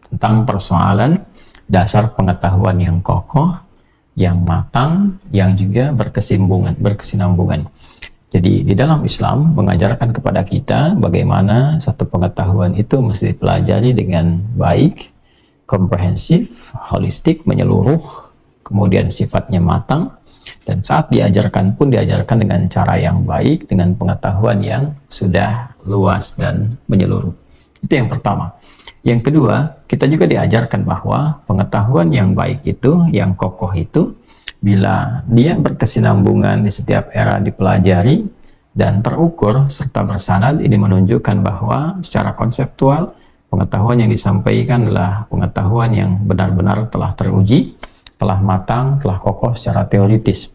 tentang persoalan dasar pengetahuan yang kokoh, yang matang, yang juga berkesinambungan. Jadi di dalam Islam mengajarkan kepada kita bagaimana satu pengetahuan itu mesti dipelajari dengan baik, komprehensif, holistik, menyeluruh, kemudian sifatnya matang. Dan saat diajarkan pun diajarkan dengan cara yang baik, dengan pengetahuan yang sudah luas dan menyeluruh. Itu yang pertama. Yang kedua, kita juga diajarkan bahwa pengetahuan yang baik itu, yang kokoh itu, bila dia berkesinambungan di setiap era dipelajari dan terukur serta bersanad, ini menunjukkan bahwa secara konseptual pengetahuan yang disampaikan adalah pengetahuan yang benar-benar telah teruji, telah matang, telah kokoh secara teoritis.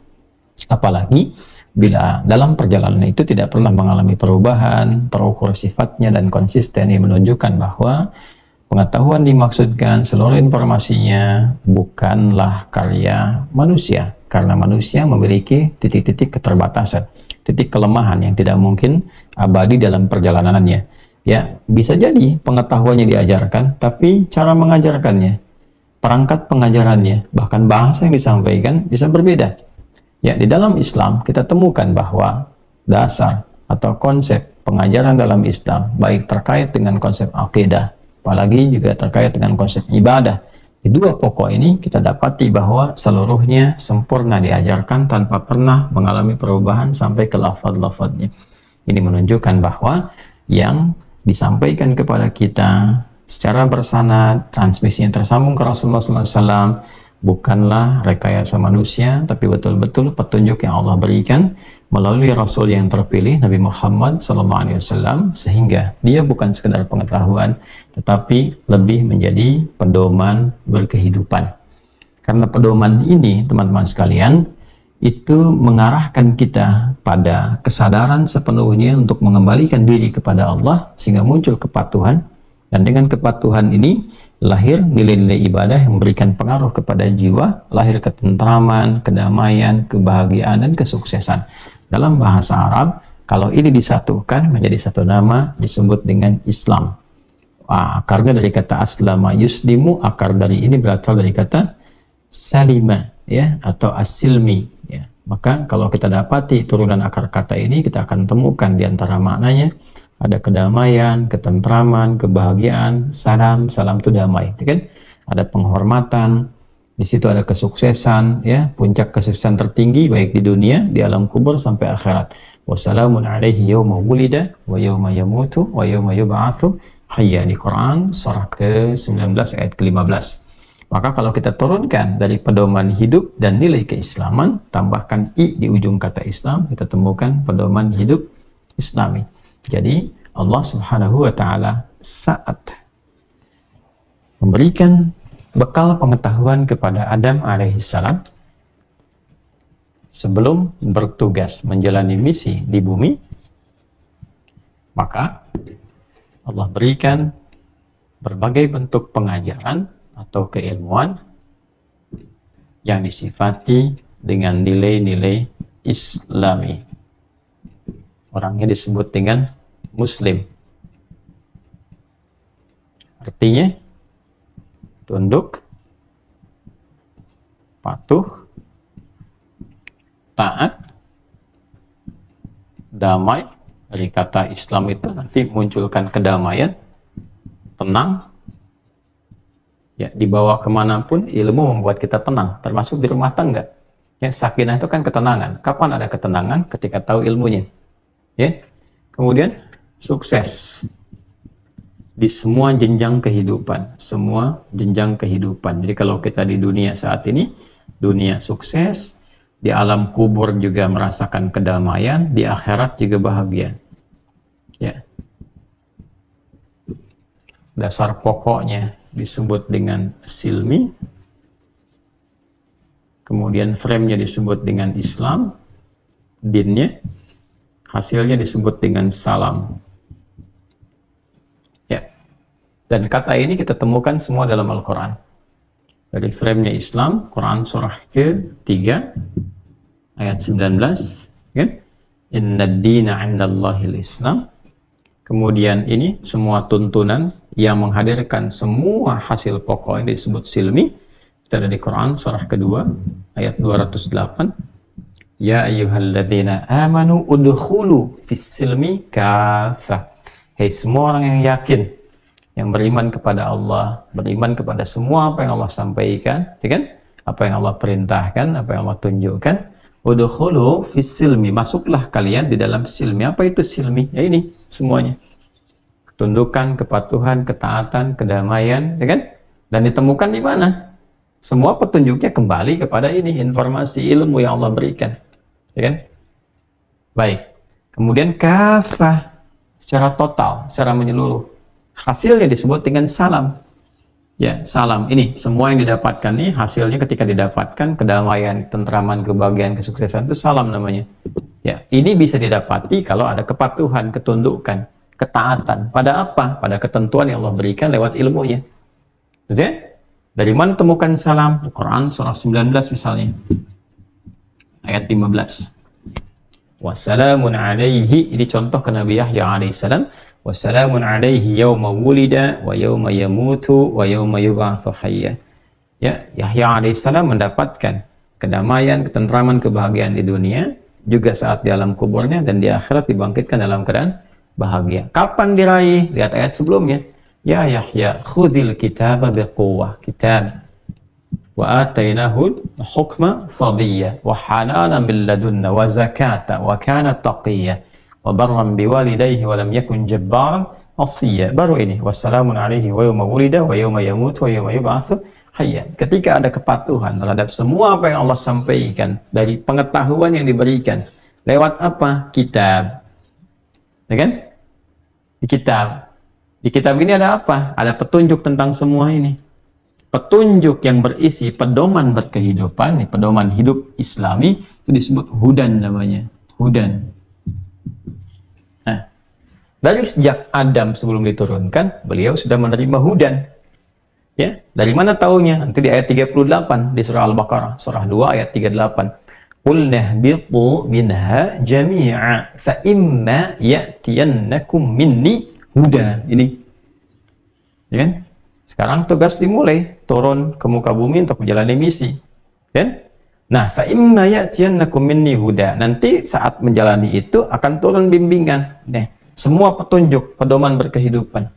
Apalagi bila dalam perjalanan itu tidak pernah mengalami perubahan, terukur sifatnya dan konsisten, yang menunjukkan bahwa pengetahuan dimaksudkan seluruh informasinya bukanlah karya manusia, karena manusia memiliki titik-titik keterbatasan, titik kelemahan yang tidak mungkin abadi dalam perjalanannya. Ya, bisa jadi pengetahuannya diajarkan, tapi cara mengajarkannya, perangkat pengajarannya, bahkan bahasa yang disampaikan bisa berbeda. Ya, di dalam Islam kita temukan bahwa dasar atau konsep pengajaran dalam Islam, baik terkait dengan konsep akidah, apalagi juga terkait dengan konsep ibadah, di dua pokok ini kita dapati bahwa seluruhnya sempurna diajarkan tanpa pernah mengalami perubahan sampai ke lafaz-lafaznya. Ini menunjukkan bahwa yang disampaikan kepada kita secara bersanad, transmisinya tersambung ke Rasulullah SAW, bukanlah rekayasa manusia, tapi betul-betul petunjuk yang Allah berikan melalui Rasul yang terpilih, Nabi Muhammad SAW, sehingga dia bukan sekedar pengetahuan, tetapi lebih menjadi pedoman berkehidupan. Karena pedoman ini, teman-teman sekalian, itu mengarahkan kita pada kesadaran sepenuhnya untuk mengembalikan diri kepada Allah, sehingga muncul kepatuhan. Dan dengan kepatuhan ini lahir nilai-nilai ibadah yang memberikan pengaruh kepada jiwa, lahir ketentraman, kedamaian, kebahagiaan, dan kesuksesan. Dalam bahasa Arab, kalau ini disatukan menjadi satu nama, disebut dengan Islam. Akarnya dari kata aslama yuslimu, akar dari ini berasal dari kata salima, ya, atau asilmi, ya. Maka kalau kita dapati turunan akar kata ini, kita akan temukan di antara maknanya ada kedamaian, ketentraman, kebahagiaan. Salam itu damai, kan? Ada penghormatan, di situ ada kesuksesan, ya, puncak kesuksesan tertinggi baik di dunia, di alam kubur sampai akhirat. Wassalamun alaihi yawma wulida wa yawma yamutu wa yawma yub'atsu hayya, di Quran surah ke-19 ayat ke-15. Maka kalau kita turunkan dari pedoman hidup dan nilai keislaman, tambahkan i di ujung kata Islam, kita temukan pedoman hidup Islami. Jadi Allah Subhanahu wa taala saat memberikan bekal pengetahuan kepada Adam alaihissalam sebelum bertugas menjalani misi di bumi, maka Allah berikan berbagai bentuk pengajaran atau keilmuan yang disifati dengan nilai-nilai Islami. Orangnya disebut dengan Muslim. Artinya tunduk, patuh, taat, damai. Dari kata Islam itu nanti munculkan kedamaian, tenang. Ya, dibawa kemanapun ilmu membuat kita tenang, termasuk di rumah tangga. Ya, sakinah itu kan ketenangan. Kapan ada ketenangan? Ketika tahu ilmunya. Ya, kemudian sukses di semua jenjang kehidupan, semua jenjang kehidupan. Jadi kalau kita di dunia saat ini, dunia sukses, di alam kubur juga merasakan kedamaian, di akhirat juga bahagia. Ya, dasar pokoknya disebut dengan silmi, kemudian frame-nya disebut dengan Islam, dinnya, hasilnya disebut dengan salam. Ya, dan kata ini kita temukan semua dalam Al-Quran. Dari frame-nya Islam, Quran surah ke-3 ayat 19, kan? Inna ad-dina 'indallahil Islam. Kemudian ini semua tuntunan yang menghadirkan semua hasil pokok yang disebut silmi. Kita ada di Quran surah kedua ayat 208. Ya ayyuhalladzina amanu udkhulu fis silmi kafah. Hei semua orang yang yakin, yang beriman kepada Allah, beriman kepada semua apa yang Allah sampaikan, ya kan? Apa yang Allah perintahkan, apa yang Allah tunjukkan. Udkhulu fis silmi, masuklah kalian di dalam silmi. Apa itu silmi? Ya ini semuanya. Ketundukan, kepatuhan, ketaatan, kedamaian, ya kan? Dan ditemukan di mana? Semua petunjuknya kembali kepada ini, informasi ilmu yang Allah berikan. Ya kan? Baik. Kemudian kafah, secara total, secara menyeluruh. Hasilnya disebut dengan salam. Ya, salam. Ini semua yang didapatkan nih, hasilnya ketika didapatkan kedamaian, ketentraman, kebahagiaan, kesuksesan itu salam namanya. Ya, ini bisa didapati kalau ada kepatuhan, ketundukan, ketaatan. Pada apa? Pada ketentuan yang Allah berikan lewat ilmunya. Jadi, dari mana temukan salam? Quran surah 19 misalnya. Ayat 15. Wassalamun alaihi, ini contoh ke Nabi Yahya alaihissalam. Wassalamun alaihi yawma wulida wa yawma yamutu wa yawma yub'atsu hayya. Ya, Yahya alaihissalam mendapatkan kedamaian, ketentraman, kebahagiaan di dunia, juga saat di alam kuburnya, dan di akhirat dibangkitkan dalam keadaan bahagia. Kapan diraih? Lihat ayat sebelumnya. Ya Yahya, khudhil kitaba biquwwah. Kitab. Wa atainahu hukma sabiyya wa hananan min ladunna wa zakata wa kana taqiyya wa barran biwalidayhi wa lam yakun jabbaran asiyya. Baru ini, wassalamun alaihi wa yawma wulida wa yawma yamutu wa yawma yub'atsu hayya. Ketika ada kepatuhan terhadap semua apa yang Allah sampaikan dari pengetahuan yang diberikan lewat apa? Kitab. Ya kan? Di kitab. Di kitab ini ada apa? Ada petunjuk tentang semua ini. Petunjuk yang berisi pedoman berkehidupan, pedoman hidup Islami, itu disebut hudan namanya. Hudan. Nah, dari sejak Adam sebelum diturunkan, beliau sudah menerima hudan. Ya, dari mana taunya? Nanti di ayat 38 di surah Al-Baqarah, surah 2 ayat 38. Qul nahbitu minha jami'a fa imma ya'tiyannakum minni huda. Ini. Ya kan? Sekarang tugas dimulai, turun ke muka bumi untuk menjalani misi. Kan? Nah, fa imma ya'tiyannakum minni huda. Nanti saat menjalani itu akan turun bimbingan. Nih, semua petunjuk, pedoman berkehidupan.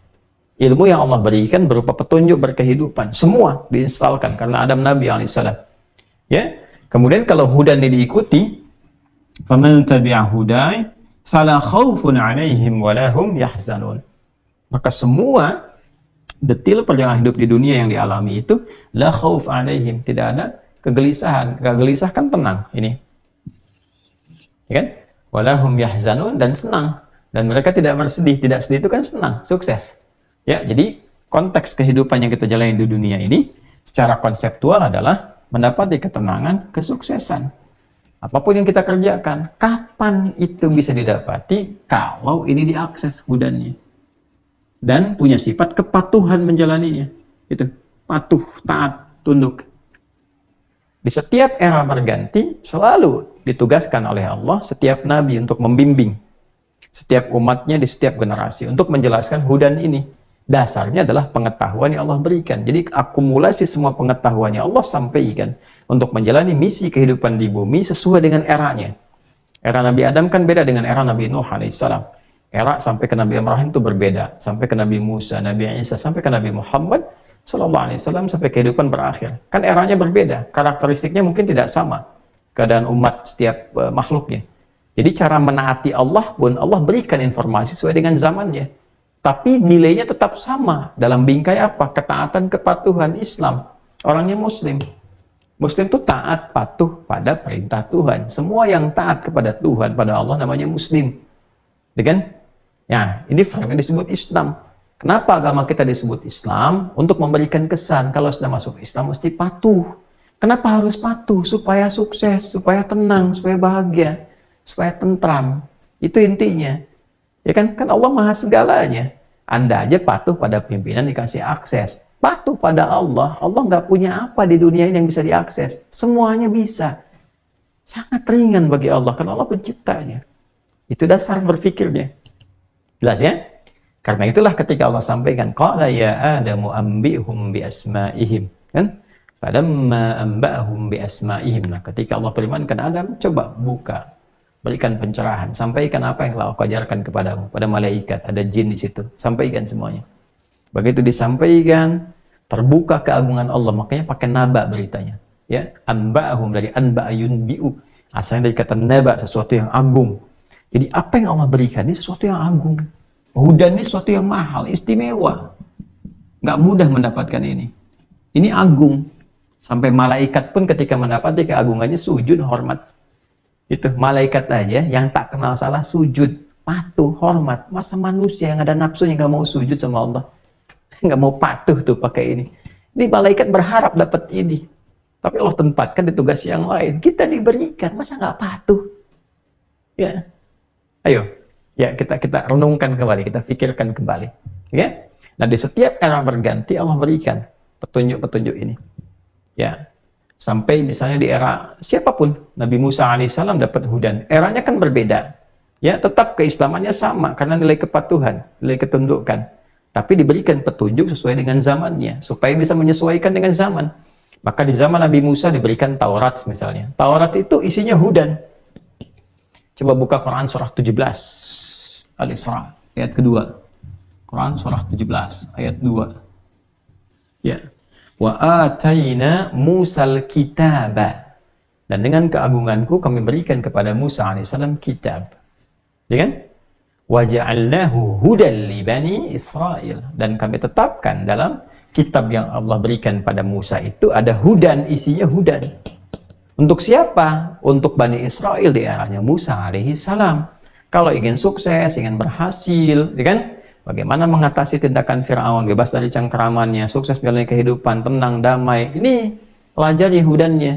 Ilmu yang Allah berikan berupa petunjuk berkehidupan. Semua diinstalkan karena Adam Nabi alaihissalam. Ya. Kemudian kalau hudan ini diikuti, faman tabi'a hudai fala khaufun 'alaihim wa lahum yahzanun. Maka semua detil perjalanan hidup di dunia yang dialami itu, la khauf alaihim, tidak ada kegelisahan. Gelisah kan tenang ini, ya kan? Walahum yahzanun, dan senang, dan mereka tidak bersedih. Tidak sedih itu kan senang, sukses. Ya, jadi konteks kehidupan yang kita jalani di dunia ini secara konseptual adalah mendapati ketenangan, kesuksesan. Apapun yang kita kerjakan, kapan itu bisa didapati? Kalau ini diakses hudannya dan punya sifat kepatuhan menjalaninya. Itu patuh, taat, tunduk. Di setiap era berganti selalu ditugaskan oleh Allah setiap nabi untuk membimbing setiap umatnya di setiap generasi untuk menjelaskan hudan ini. Dasarnya adalah pengetahuan yang Allah berikan. Jadi akumulasi semua pengetahuan yang Allah sampaikan untuk menjalani misi kehidupan di bumi sesuai dengan eranya. Era Nabi Adam kan beda dengan era Nabi Nuh alaihissalam. Era sampai ke Nabi Ibrahim itu berbeda, sampai ke Nabi Musa, Nabi Isa, sampai ke Nabi Muhammad sallallahu alaihi wasallam, sampai kehidupan berakhir. Kan eranya berbeda, karakteristiknya mungkin tidak sama keadaan umat setiap makhluknya. Jadi cara menaati Allah pun Allah berikan informasi sesuai dengan zamannya. Tapi nilainya tetap sama dalam bingkai apa? Ketaatan, kepatuhan Islam. Orangnya Muslim. Muslim itu taat, patuh pada perintah Tuhan. Semua yang taat kepada Tuhan, pada Allah namanya Muslim. Ya kan? Ya, ini frame disebut Islam. Kenapa agama kita disebut Islam? Untuk memberikan kesan kalau sudah masuk Islam mesti patuh. Kenapa harus patuh? Supaya sukses, supaya tenang, supaya bahagia, supaya tentram. Itu intinya. Ya kan? Kan Allah maha segalanya. Anda aja patuh pada pimpinan dikasih akses. Patuh pada Allah. Allah nggak punya apa di dunia ini yang bisa diakses. Semuanya bisa. Sangat ringan bagi Allah. Karena Allah penciptanya. Itu dasar berpikirnya. Jelas ya? Karena itulah ketika Allah sampaikan, Qala ya Adamu ambihum bi asma'ihim. Kan? Falamma amba'hum bi asma'ihim. Nah, ketika Allah firmankan Adam, coba buka. Berikan pencerahan, sampaikan apa yang telah aku ajarkan kepadamu, pada malaikat, ada jin di situ, sampaikan semuanya. Begitu disampaikan, terbuka keagungan Allah, makanya pakai naba beritanya. Ya, anba'ahum dari anba yunbi'u, asalnya dari kata naba, sesuatu yang agung. Jadi apa yang Allah berikan ini sesuatu yang agung. Hudan ini sesuatu yang mahal, istimewa. Nggak mudah mendapatkan ini. Ini agung. Sampai malaikat pun ketika mendapati keagungannya sujud, hormat. Itu malaikat aja yang tak kenal salah sujud, patuh, hormat. Masa manusia yang ada nafsunya nggak mau sujud sama Allah, nggak mau patuh tuh pakai ini. Ini malaikat berharap dapat ini, tapi Allah tempatkan di tugas yang lain. Kita diberikan, masa nggak patuh? Ya, ayo, ya kita renungkan kembali, kita pikirkan kembali. Ya, nah di setiap era berganti Allah berikan petunjuk-petunjuk ini. Ya. Sampai misalnya di era siapapun, Nabi Musa alaihissalam dapat hudan. Eranya kan berbeda. Ya, tetap keislamannya sama karena nilai kepatuhan, nilai ketundukan. Tapi diberikan petunjuk sesuai dengan zamannya supaya bisa menyesuaikan dengan zaman. Maka di zaman Nabi Musa diberikan Taurat misalnya. Taurat itu isinya hudan. Coba buka Quran surah 17 Al-Isra ayat kedua. Quran surah 17 ayat 2. Ya. Wa atayna Musal kitaba, dan dengan keagunganku kami berikan kepada Musa alaihissalam kitab, ya kan? Wa ja'alnahu hudan li bani Israil, dan kami tetapkan dalam kitab yang Allah berikan pada Musa itu ada hudan, isinya hudan. Untuk siapa? Untuk Bani Israel di eranya Musa alaihissalam. Kalau ingin sukses, ingin berhasil, ya kan? Bagaimana mengatasi tindakan Fir'aun, bebas dari cengkeramannya, sukses menjalani kehidupan, tenang, damai. Ini pelajari hudannya.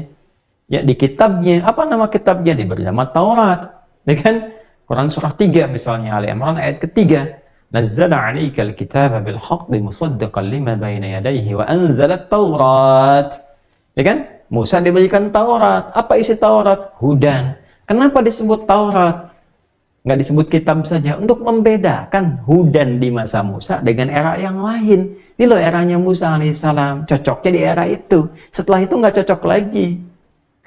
Ya, di kitabnya, apa nama kitabnya? Diberi nama Taurat. Ya kan? Quran surah 3 misalnya, Ali Imran ayat ketiga. Nazzala 'alaikal kitaba bil haqqi musaddiqan lima baina yadayhi wa anzalat Taurat. Ya kan? Musa diberikan Taurat. Apa isi Taurat? Hudan. Kenapa disebut Taurat? Nggak disebut kitab saja, untuk membedakan hudan di masa Musa dengan era yang lain. Ini loh eranya Musa alaihissalam, cocoknya di era itu. Setelah itu nggak cocok lagi,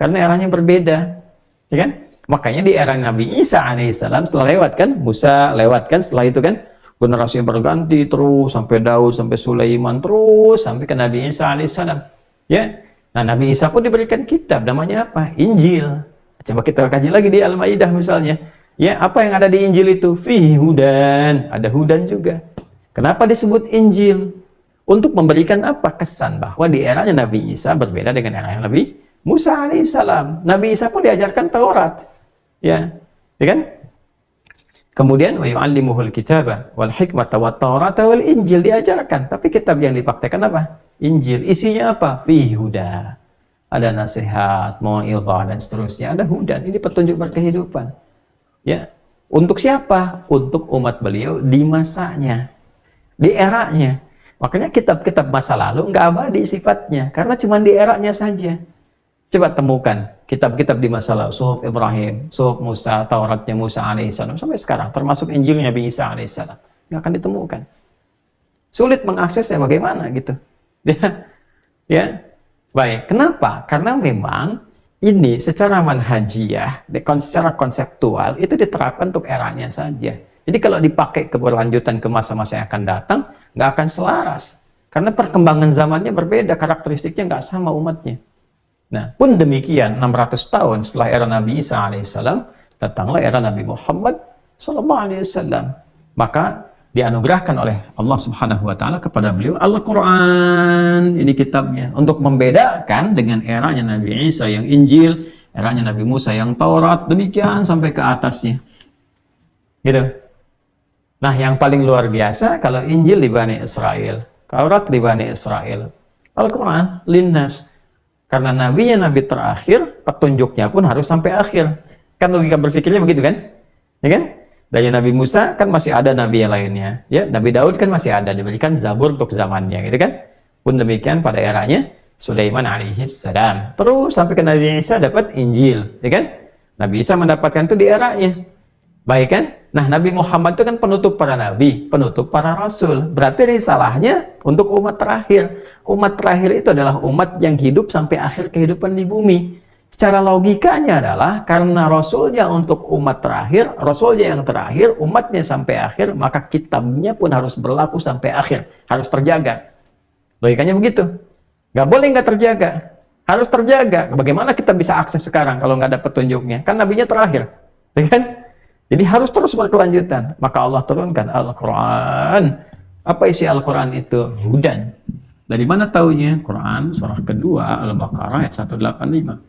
karena eranya berbeda, ya kan? Makanya di era Nabi Isa alaihissalam setelah lewat kan, Musa lewat kan, setelah itu kan generasi berganti terus sampai Daud, sampai Sulaiman, terus sampai ke Nabi Isa alaihissalam. Ya, nah Nabi Isa pun diberikan kitab, namanya apa? Injil. Coba kita kaji lagi di Al-Maidah misalnya. Ya, apa yang ada di Injil itu? Fihi hudan, ada hudan juga. Kenapa disebut Injil? Untuk memberikan apa? Kesan bahwa di eranya Nabi Isa berbeda dengan era Nabi Musa alaihissalam. Nabi Isa pun diajarkan Taurat. Ya kan? Kemudian wa yu'allimuhul kitaba wal hikmata wat taurata wal injil, diajarkan. Tapi kitab yang dipraktekkan apa? Injil. Isinya apa? Fihi huda. Ada nasihat, mau'izah dan seterusnya. Ada hudan. Ini petunjuk berkehidupan. Ya. Untuk siapa? Untuk umat beliau di masanya, di eranya. Makanya kitab-kitab masa lalu nggak abadi sifatnya, karena cuma di eranya saja. Coba temukan kitab-kitab di masa lalu, Suhuf Ibrahim, Suhuf Musa, Tauratnya Musa alaihissalam, sampai sekarang, termasuk Injilnya Nabi Isa alaihissalam, nggak akan ditemukan. Sulit mengaksesnya, bagaimana gitu? Ya, baik. Kenapa? Karena memang ini secara manhajiyah, secara konseptual itu diterapkan untuk eranya saja. Jadi kalau dipakai keberlanjutan ke masa-masa yang akan datang, nggak akan selaras. Karena perkembangan zamannya berbeda, karakteristiknya nggak sama umatnya. Nah, pun demikian 600 tahun setelah era Nabi Isa alaihissalam, datanglah era Nabi Muhammad sallallahu alaihi wasallam. Maka dianugerahkan oleh Allah Subhanahu wa taala kepada beliau Al-Qur'an, ini kitabnya, untuk membedakan dengan eranya Nabi Isa yang Injil, eranya Nabi Musa yang Taurat, demikian sampai ke atasnya. Gitu. Nah, yang paling luar biasa kalau Injil di Bani Israel, Taurat di Bani Israel, Al-Qur'an linnas. Karena nabinya nabi terakhir, petunjuknya pun harus sampai akhir. Kan logika berpikirnya begitu kan? Ya kan? Dari Nabi Musa kan masih ada nabi yang lainnya. Ya, Nabi Daud kan masih ada, diberikan Zabur untuk zamannya, gitu kan? Pun demikian pada eranya Sulaiman alaihissalam. Terus sampai ke Nabi Isa dapat Injil, ya kan? Nabi Isa mendapatkan itu di eranya. Baik kan? Nah, Nabi Muhammad itu kan penutup para nabi, penutup para rasul. Berarti risalahnya untuk umat terakhir. Umat terakhir itu adalah umat yang hidup sampai akhir kehidupan di bumi. Secara logikanya adalah karena rasulnya untuk umat terakhir, rasulnya yang terakhir, umatnya sampai akhir, maka kitabnya pun harus berlaku sampai akhir. Harus terjaga. Logikanya begitu. Nggak boleh nggak terjaga. Harus terjaga. Bagaimana kita bisa akses sekarang kalau nggak ada petunjuknya? Kan nabinya terakhir. Ya kan? Jadi harus terus berkelanjutan. Maka Allah turunkan Al-Quran. Apa isi Al-Quran itu? Hudan. Dari mana taunya? Quran surah kedua Al-Baqarah ayat 185.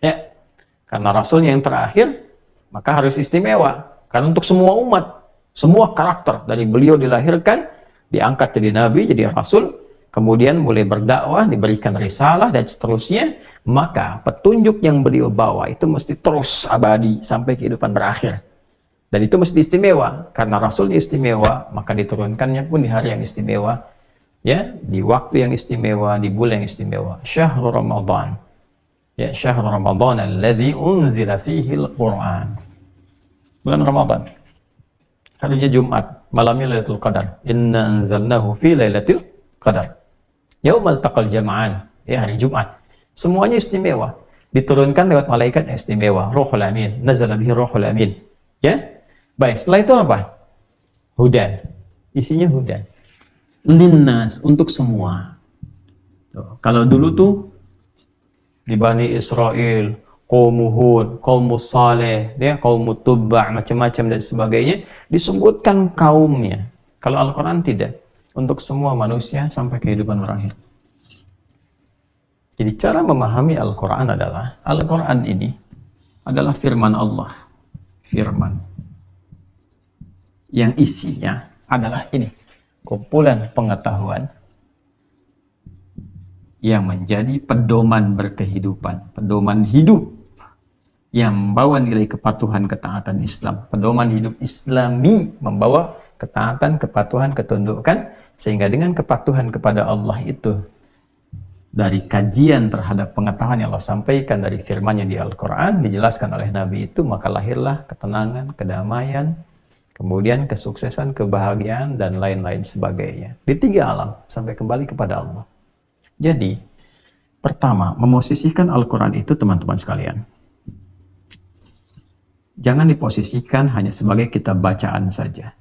Ya, karena Rasulnya yang terakhir, maka harus istimewa. Karena untuk semua umat, semua karakter dari beliau dilahirkan, diangkat jadi Nabi, jadi Rasul, kemudian mulai berdakwah, diberikan risalah dan seterusnya. Maka petunjuk yang beliau bawa itu mesti terus abadi sampai kehidupan berakhir. Dan itu mesti istimewa. Karena Rasulnya istimewa, maka diturunkannya pun di hari yang istimewa. Ya, di waktu yang istimewa, di bulan yang istimewa. Syahrul Ramadan. Ya, syahrul Ramadan alladzi unzila fihi al-Qur'an. Bulan Ramadan. Harinya Jumat, malamnya Lailatul Qadar. Inna anzalnahu fi Lailatul Qadar. Yaumal taqal jam'an. Ya, hari Jumat. Semuanya istimewa. Diturunkan lewat malaikat yang istimewa. Ruhul Amin. Nazala bihi Ruhul Amin. Ya? Baik, setelah itu apa? Hudan. Isinya hudan. Linnas, untuk semua. Tuh. Kalau dulu tuh di Bani Israel, kaum Hud, kaum Saleh, ya, kaum Tubba', macam-macam dan sebagainya, disebutkan kaumnya. Kalau Al-Quran tidak. Untuk semua manusia sampai kehidupan berakhir. Jadi cara memahami Al-Quran adalah, Al-Quran ini adalah firman Allah. Firman. Yang isinya adalah ini. Kumpulan pengetahuan yang menjadi pedoman berkehidupan. Pedoman hidup. Yang membawa nilai kepatuhan, ketaatan Islam. Pedoman hidup Islami membawa ketaatan, kepatuhan, ketundukan. Sehingga dengan kepatuhan kepada Allah itu, dari kajian terhadap pengetahuan yang Allah sampaikan dari firman-Nya di Al-Quran, dijelaskan oleh Nabi itu, maka lahirlah ketenangan, kedamaian, kemudian kesuksesan, kebahagiaan, dan lain-lain sebagainya. Di 3 alam, sampai kembali kepada Allah. Jadi, pertama, memosisikan Al-Quran itu, teman-teman sekalian, jangan diposisikan hanya sebagai kitab bacaan saja.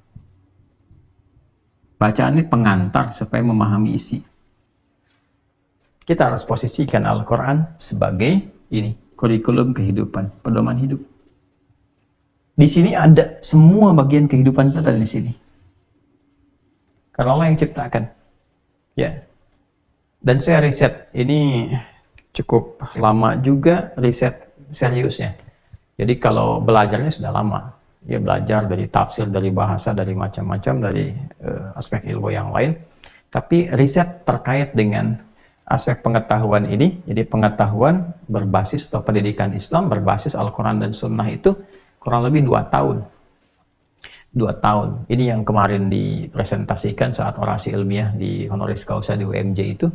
Bacaan ini pengantar supaya memahami isi. Kita harus posisikan Al-Quran sebagai ini, kurikulum kehidupan, pedoman hidup. Di sini ada semua bagian kehidupan kita ada di sini. Karena Allah yang ciptakan. Ya. Dan saya riset ini cukup lama juga, riset seriusnya. Jadi kalau belajarnya sudah lama, ya belajar dari tafsir, dari bahasa, dari macam-macam, dari aspek ilmu yang lain. Tapi riset terkait dengan aspek pengetahuan ini, jadi pengetahuan berbasis atau pendidikan Islam berbasis Al-Quran dan Sunnah itu kurang lebih 2 tahun. 2 tahun. Ini yang kemarin dipresentasikan saat orasi ilmiah di honoris causa di UMJ itu.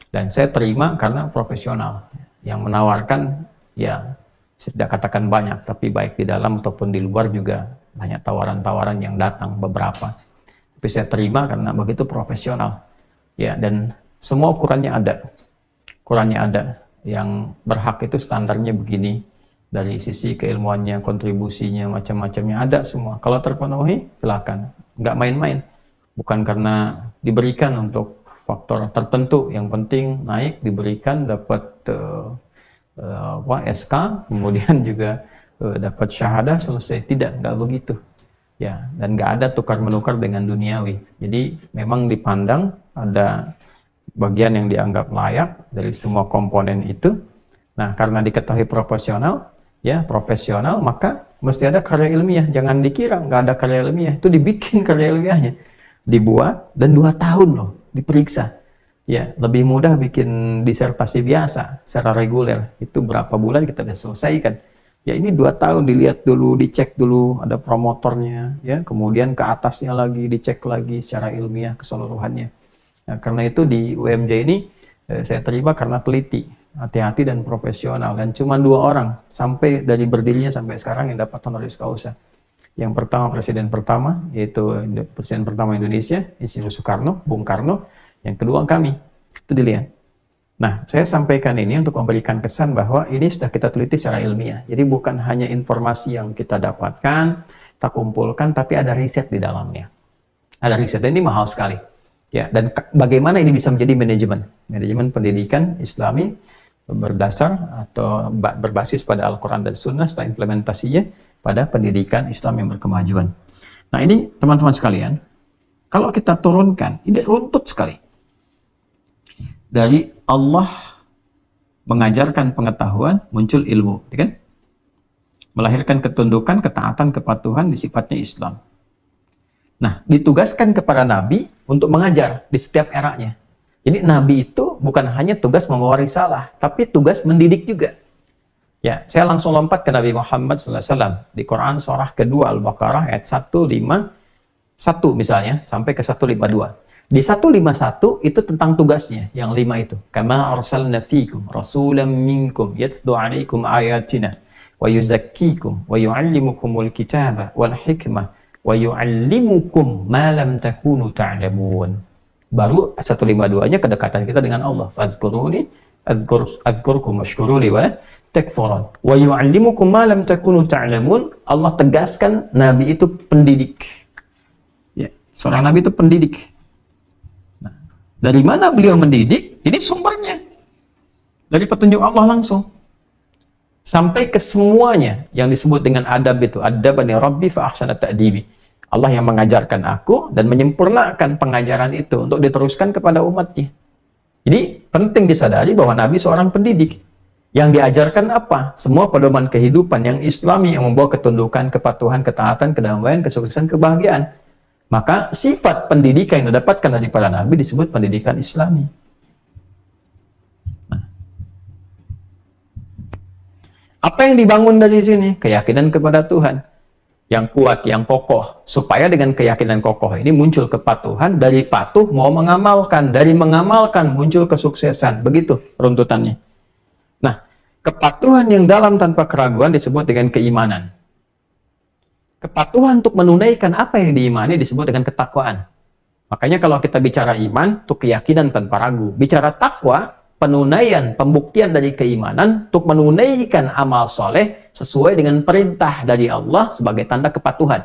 Dan saya terima karena profesional yang menawarkan, ya saya tidak katakan banyak, tapi baik di dalam ataupun di luar juga banyak tawaran-tawaran yang datang beberapa. Tapi saya terima karena begitu profesional. Ya, dan semua ukurannya ada. Ukurannya ada. Yang berhak itu standarnya begini. Dari sisi keilmuannya, kontribusinya, macam-macamnya ada semua. Kalau terpenuhi, silakan. Nggak main-main. Bukan karena diberikan untuk faktor tertentu. Yang penting naik, diberikan, dapat SK, kemudian juga dapat syahadah, selesai. Tidak, nggak begitu. Ya, dan nggak ada tukar-menukar dengan duniawi. Jadi memang dipandang ada bagian yang dianggap layak dari semua komponen itu. Nah, karena diketahui profesional, maka mesti ada karya ilmiah. Jangan dikira nggak ada karya ilmiah. Itu dibikin karya ilmiahnya, dibuat, dan 2 tahun loh diperiksa. Ya, lebih mudah bikin disertasi biasa secara reguler. Itu berapa bulan kita udah selesaikan. Ya, ini 2 tahun dilihat dulu, dicek dulu, ada promotornya, ya, kemudian ke atasnya lagi, dicek lagi secara ilmiah keseluruhannya. Nah, karena itu di UMJ ini saya terima karena teliti, hati-hati dan profesional, dan cuma 2 orang sampai dari berdirinya sampai sekarang yang dapat honoris causa. Yang pertama presiden pertama, yaitu presiden pertama Indonesia, Insinyur Soekarno, Bung Karno. Yang kedua kami, itu dilihat. Nah, saya sampaikan ini untuk memberikan kesan bahwa ini sudah kita teliti secara ilmiah. Jadi bukan hanya informasi yang kita dapatkan, kita kumpulkan, tapi ada riset di dalamnya. Ada riset, dan ini mahal sekali. Ya, dan bagaimana ini bisa menjadi manajemen pendidikan Islami berdasar atau berbasis pada Al-Quran dan Sunnah setelah implementasinya pada pendidikan Islam yang berkemajuan. Nah, ini teman-teman sekalian, kalau kita turunkan, ini runtut sekali. Dari Allah mengajarkan pengetahuan, muncul ilmu, kan? Melahirkan ketundukan, ketaatan, kepatuhan di sifatnya Islam. Nah, ditugaskan kepada Nabi untuk mengajar di setiap eranya. Jadi Nabi itu bukan hanya tugas membawa risalah, tapi tugas mendidik juga. Ya, saya langsung lompat ke Nabi Muhammad SAW di Quran surah kedua Al-Baqarah ayat 151 misalnya sampai ke 152. Di 151 itu tentang tugasnya, yang 5 itu. Kama arsalna fikum rasulan minkum yatslu alaikum ayatina wa yuzakkikum wa yuallimukumul kitaba wal hikmah wa yuallimukum ma lam takunu ta'lamun. Baru 152-nya kedekatan kita dengan Allah. Fadhkuruni adzkurkum washkuruli wa takfurun. Wa yuallimukum ma lam takunu ta'lamun. Allah tegaskan Nabi itu pendidik. Ya, seorang Nabi itu pendidik. Dari mana beliau mendidik? Ini sumbernya dari petunjuk Allah langsung sampai ke semuanya yang disebut dengan adab itu. Adabani Rabbi fa ahsana ta'dibi. Allah yang mengajarkan aku dan menyempurnakan pengajaran itu untuk diteruskan kepada umatnya. Jadi penting disadari bahwa Nabi seorang pendidik. Yang diajarkan apa? Semua pedoman kehidupan yang Islami yang membawa ketundukan, kepatuhan, ketaatan, kedamaian, kesuksesan, kebahagiaan. Maka sifat pendidikan yang didapatkan dari para nabi disebut pendidikan Islami. Nah, apa yang dibangun dari sini? Keyakinan kepada Tuhan yang kuat, yang kokoh. Supaya dengan keyakinan kokoh ini muncul kepatuhan, dari patuh mau mengamalkan, dari mengamalkan muncul kesuksesan. Begitu runtutannya. Nah, kepatuhan yang dalam tanpa keraguan disebut dengan keimanan. Kepatuhan untuk menunaikan apa yang diimani disebut dengan ketakwaan. Makanya kalau kita bicara iman, itu keyakinan tanpa ragu. Bicara takwa, penunaian, pembuktian dari keimanan untuk menunaikan amal soleh sesuai dengan perintah dari Allah sebagai tanda kepatuhan.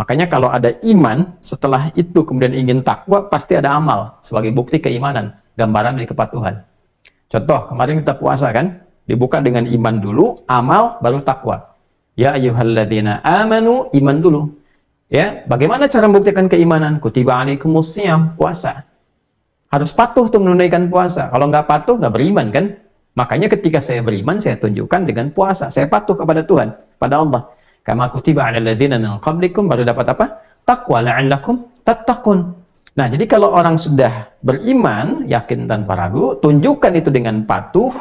Makanya kalau ada iman, setelah itu kemudian ingin takwa, pasti ada amal sebagai bukti keimanan, gambaran dari kepatuhan. Contoh, kemarin kita puasa kan, dibuka dengan iman dulu, amal, baru takwa. Ya ayyuhalladzina amanu, iman dulu. Ya, bagaimana cara membuktikan keimanan? Kutiba alaikumus syiyam, puasa. Harus patuh tuh menunaikan puasa. Kalau nggak patuh, nggak beriman kan? Makanya ketika saya beriman, saya tunjukkan dengan puasa. Saya patuh kepada Tuhan, pada Allah. Kama kutiba 'alal ladzina min qablikum, baru dapat apa? Taqwa la'allakum tattaqun. Nah, jadi kalau orang sudah beriman, yakin tanpa ragu, tunjukkan itu dengan patuh,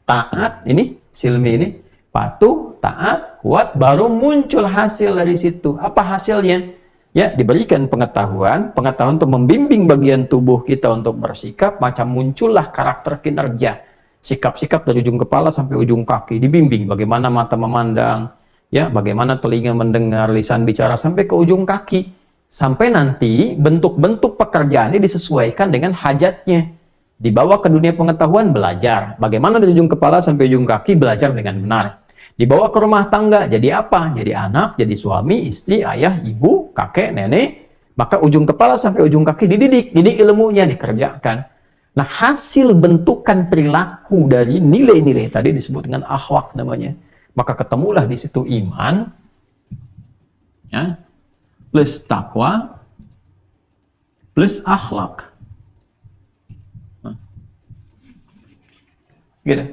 taat, ini silmi ini, patuh, taat, kuat, baru muncul hasil dari situ. Apa hasilnya? Ya, diberikan pengetahuan untuk membimbing bagian tubuh kita untuk bersikap, macam muncullah karakter kinerja. Sikap-sikap dari ujung kepala sampai ujung kaki, dibimbing bagaimana mata memandang, ya, bagaimana telinga mendengar, lisan bicara sampai ke ujung kaki. Sampai nanti bentuk-bentuk pekerjaannya disesuaikan dengan hajatnya. Dibawa ke dunia pengetahuan, belajar. Bagaimana dari ujung kepala sampai ujung kaki, belajar dengan benar. Dibawa ke rumah tangga, jadi apa? Jadi anak, jadi suami, istri, ayah, ibu, kakek, nenek. Maka ujung kepala sampai ujung kaki dididik. Didik ilmunya, dikerjakan. Nah, hasil bentukan perilaku dari nilai-nilai tadi disebut dengan akhlak namanya. Maka ketemulah di situ iman, ya, plus takwa, plus akhlak. Gitu.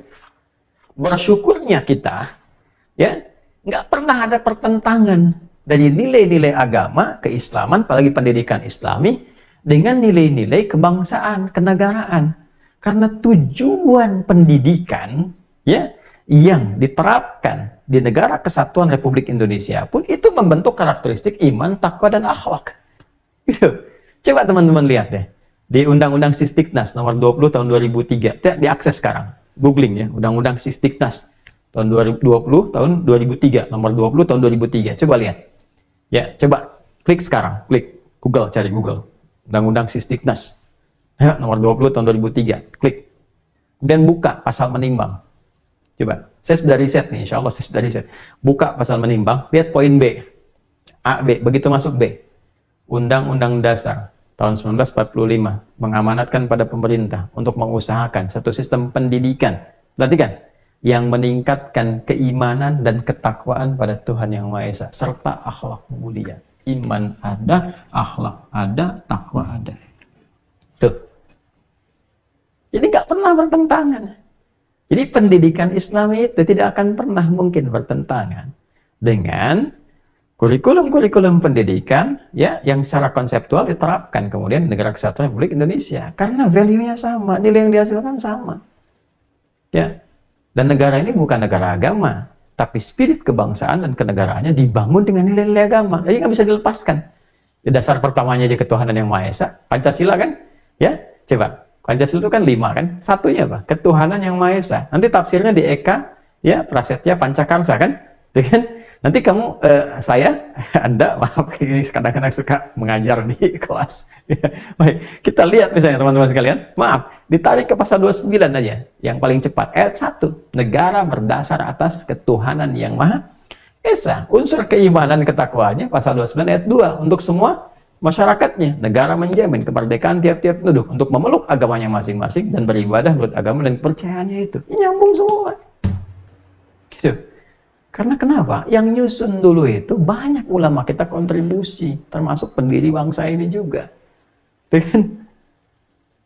Bersyukurnya kita, ya, nggak pernah ada pertentangan dari nilai-nilai agama, keislaman, apalagi pendidikan Islami, dengan nilai-nilai kebangsaan, kenegaraan. Karena tujuan pendidikan, ya, yang diterapkan di negara kesatuan Republik Indonesia pun itu membentuk karakteristik iman, takwa, dan akhlak. Gitu. Coba teman-teman lihat deh di Undang-Undang Sisdiknas nomor 20 tahun 2003, diakses sekarang, googling ya, Undang-Undang Sisdiknas tahun 2020 tahun 2003, nomor 20 tahun 2003. Coba lihat. Ya, coba klik sekarang, klik Google, cari Google. Undang-Undang Sisdiknas. Ya, nomor 20 tahun 2003. Klik. Kemudian buka pasal menimbang. Coba. Saya sudah riset nih, insya Allah saya sudah riset. Buka pasal menimbang, lihat poin B. A, B. Begitu masuk B. Undang-Undang Dasar tahun 1945 mengamanatkan pada pemerintah untuk mengusahakan satu sistem pendidikan. Perhatikan, yang meningkatkan keimanan dan ketakwaan pada Tuhan Yang Maha Esa serta akhlak mulia. Iman ada, akhlak ada, takwa ada. Tuh. Jadi nggak pernah bertentangan. Jadi pendidikan Islam itu tidak akan pernah mungkin bertentangan dengan kurikulum-kurikulum pendidikan, ya, yang secara konseptual diterapkan kemudian di negara kesatuan Republik Indonesia. Karena value-nya sama, nilai yang dihasilkan sama. Ya. Dan negara ini bukan negara agama, tapi spirit kebangsaan dan kenegaraannya dibangun dengan nilai-nilai agama. Jadi nggak bisa dilepaskan. Di dasar pertamanya aja ketuhanan Yang Maha Esa, Pancasila kan? Ya, coba. Pancasila itu kan 5 kan? Satunya apa? Ketuhanan Yang Maha Esa. Nanti tafsirnya di Eka, ya, Prasetya Pancakarsa kan? Itu kan? Nanti kamu, Anda, maaf, ini kadang-kadang suka mengajar di kelas. Baik, kita lihat misalnya teman-teman sekalian, maaf, ditarik ke pasal 29 aja, yang paling cepat, ayat 1, negara berdasar atas ketuhanan Yang Maha Esa. Unsur keimanan ketakwaannya, pasal 29 ayat 2, untuk semua masyarakatnya, negara menjamin kemerdekaan tiap-tiap penduduk untuk memeluk agamanya masing-masing dan beribadah menurut agama dan kepercayaannya itu. Ini nyambung semua. Gitu. Karena kenapa? Yang nyusun dulu itu banyak ulama kita kontribusi, termasuk pendiri bangsa ini juga. Dengan,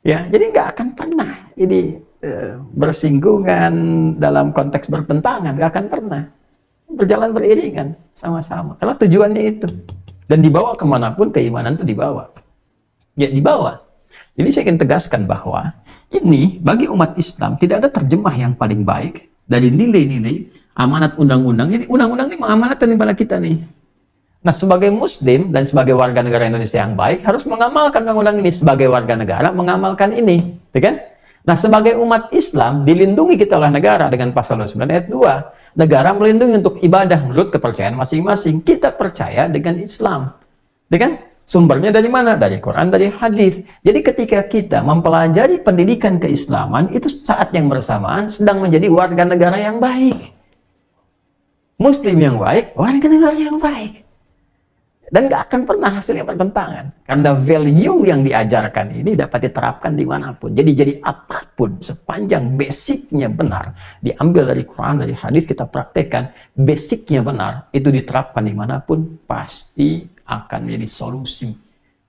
ya, jadi nggak akan pernah ini bersinggungan dalam konteks bertentangan, nggak akan pernah. Berjalan beriringan sama-sama. Karena tujuannya itu. Dan dibawa kemanapun keimanan itu dibawa. Ya, dibawa. Jadi saya ingin tegaskan bahwa ini bagi umat Islam tidak ada terjemah yang paling baik dari nilai-nilai amanat undang-undang. Jadi undang-undang ini mengamanatkan kepada kita nih. Nah, sebagai Muslim dan sebagai warga negara Indonesia yang baik harus mengamalkan undang-undang ini. Sebagai warga negara mengamalkan ini, ya kan? Nah, sebagai umat Islam dilindungi kita oleh negara dengan pasal 29 ayat 2. Negara melindungi untuk ibadah menurut kepercayaan masing-masing. Kita percaya dengan Islam, ya kan? Sumbernya dari mana? Dari Quran, dari hadis. Jadi ketika kita mempelajari pendidikan keislaman, itu saat yang bersamaan sedang menjadi warga negara yang baik. Muslim yang baik, warga negara yang baik. Dan nggak akan pernah hasilnya bertentangan. Karena value yang diajarkan ini dapat diterapkan dimanapun. Jadi apapun, sepanjang basicnya benar, diambil dari Quran, dari hadis, kita praktekkan, basicnya benar, itu diterapkan dimanapun, pasti akan menjadi solusi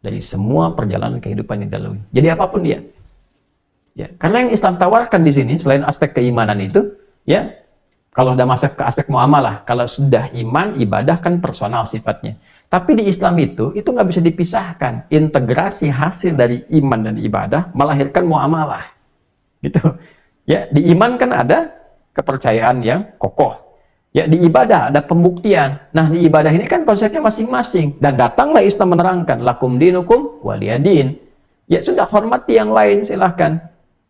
dari semua perjalanan kehidupan yang dilalui. Jadi apapun dia. Ya, karena yang Islam tawarkan di sini selain aspek keimanan itu, ya, kalau sudah masuk ke aspek muamalah, kalau sudah iman, ibadah kan personal sifatnya. Tapi di Islam itu nggak bisa dipisahkan. Integrasi hasil dari iman dan ibadah melahirkan muamalah. Gitu. Ya, di iman kan ada kepercayaan yang kokoh. Ya, di ibadah ada pembuktian. Nah, di ibadah ini kan konsepnya masing-masing. Dan datanglah Islam menerangkan, lakum dinukum waliyadin. Ya, sudah hormati yang lain, silahkan.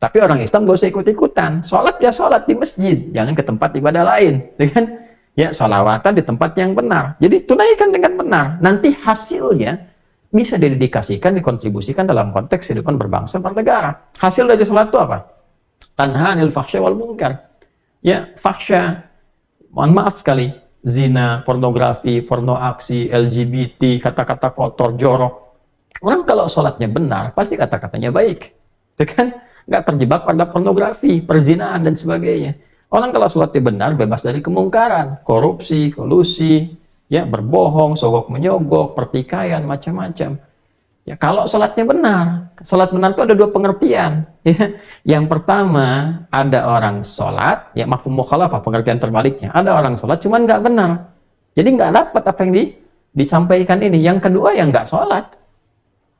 Tapi orang Islam gak usah ikut-ikutan. Sholat ya sholat di masjid. Jangan ke tempat ibadah lain. Kan? Ya, sholawatan di tempat yang benar. Jadi, tunaikan dengan benar. Nanti hasilnya bisa didedikasikan, dikontribusikan dalam konteks kehidupan berbangsa, bernegara. Hasil dari sholat itu apa? Tanha anil fahsya wal munkar. Ya, fahsya, mohon maaf sekali, zina, pornografi, porno aksi, LGBT, kata-kata kotor, jorok. Orang kalau sholatnya benar, pasti kata-katanya baik. Itu kan? Nggak terjebak pada pornografi, perzinahan, dan sebagainya. Orang kalau sholatnya benar, bebas dari kemungkaran, korupsi, kolusi, ya, berbohong, sogok menyogok, pertikaian, macam-macam. Ya, kalau sholatnya benar, sholat benar itu ada dua pengertian. Ya. Yang pertama, ada orang sholat, ya, mafhum mukhalafah, pengertian terbaliknya. Ada orang sholat, cuman nggak benar. Jadi nggak dapat apa yang disampaikan ini. Yang kedua, yang nggak sholat.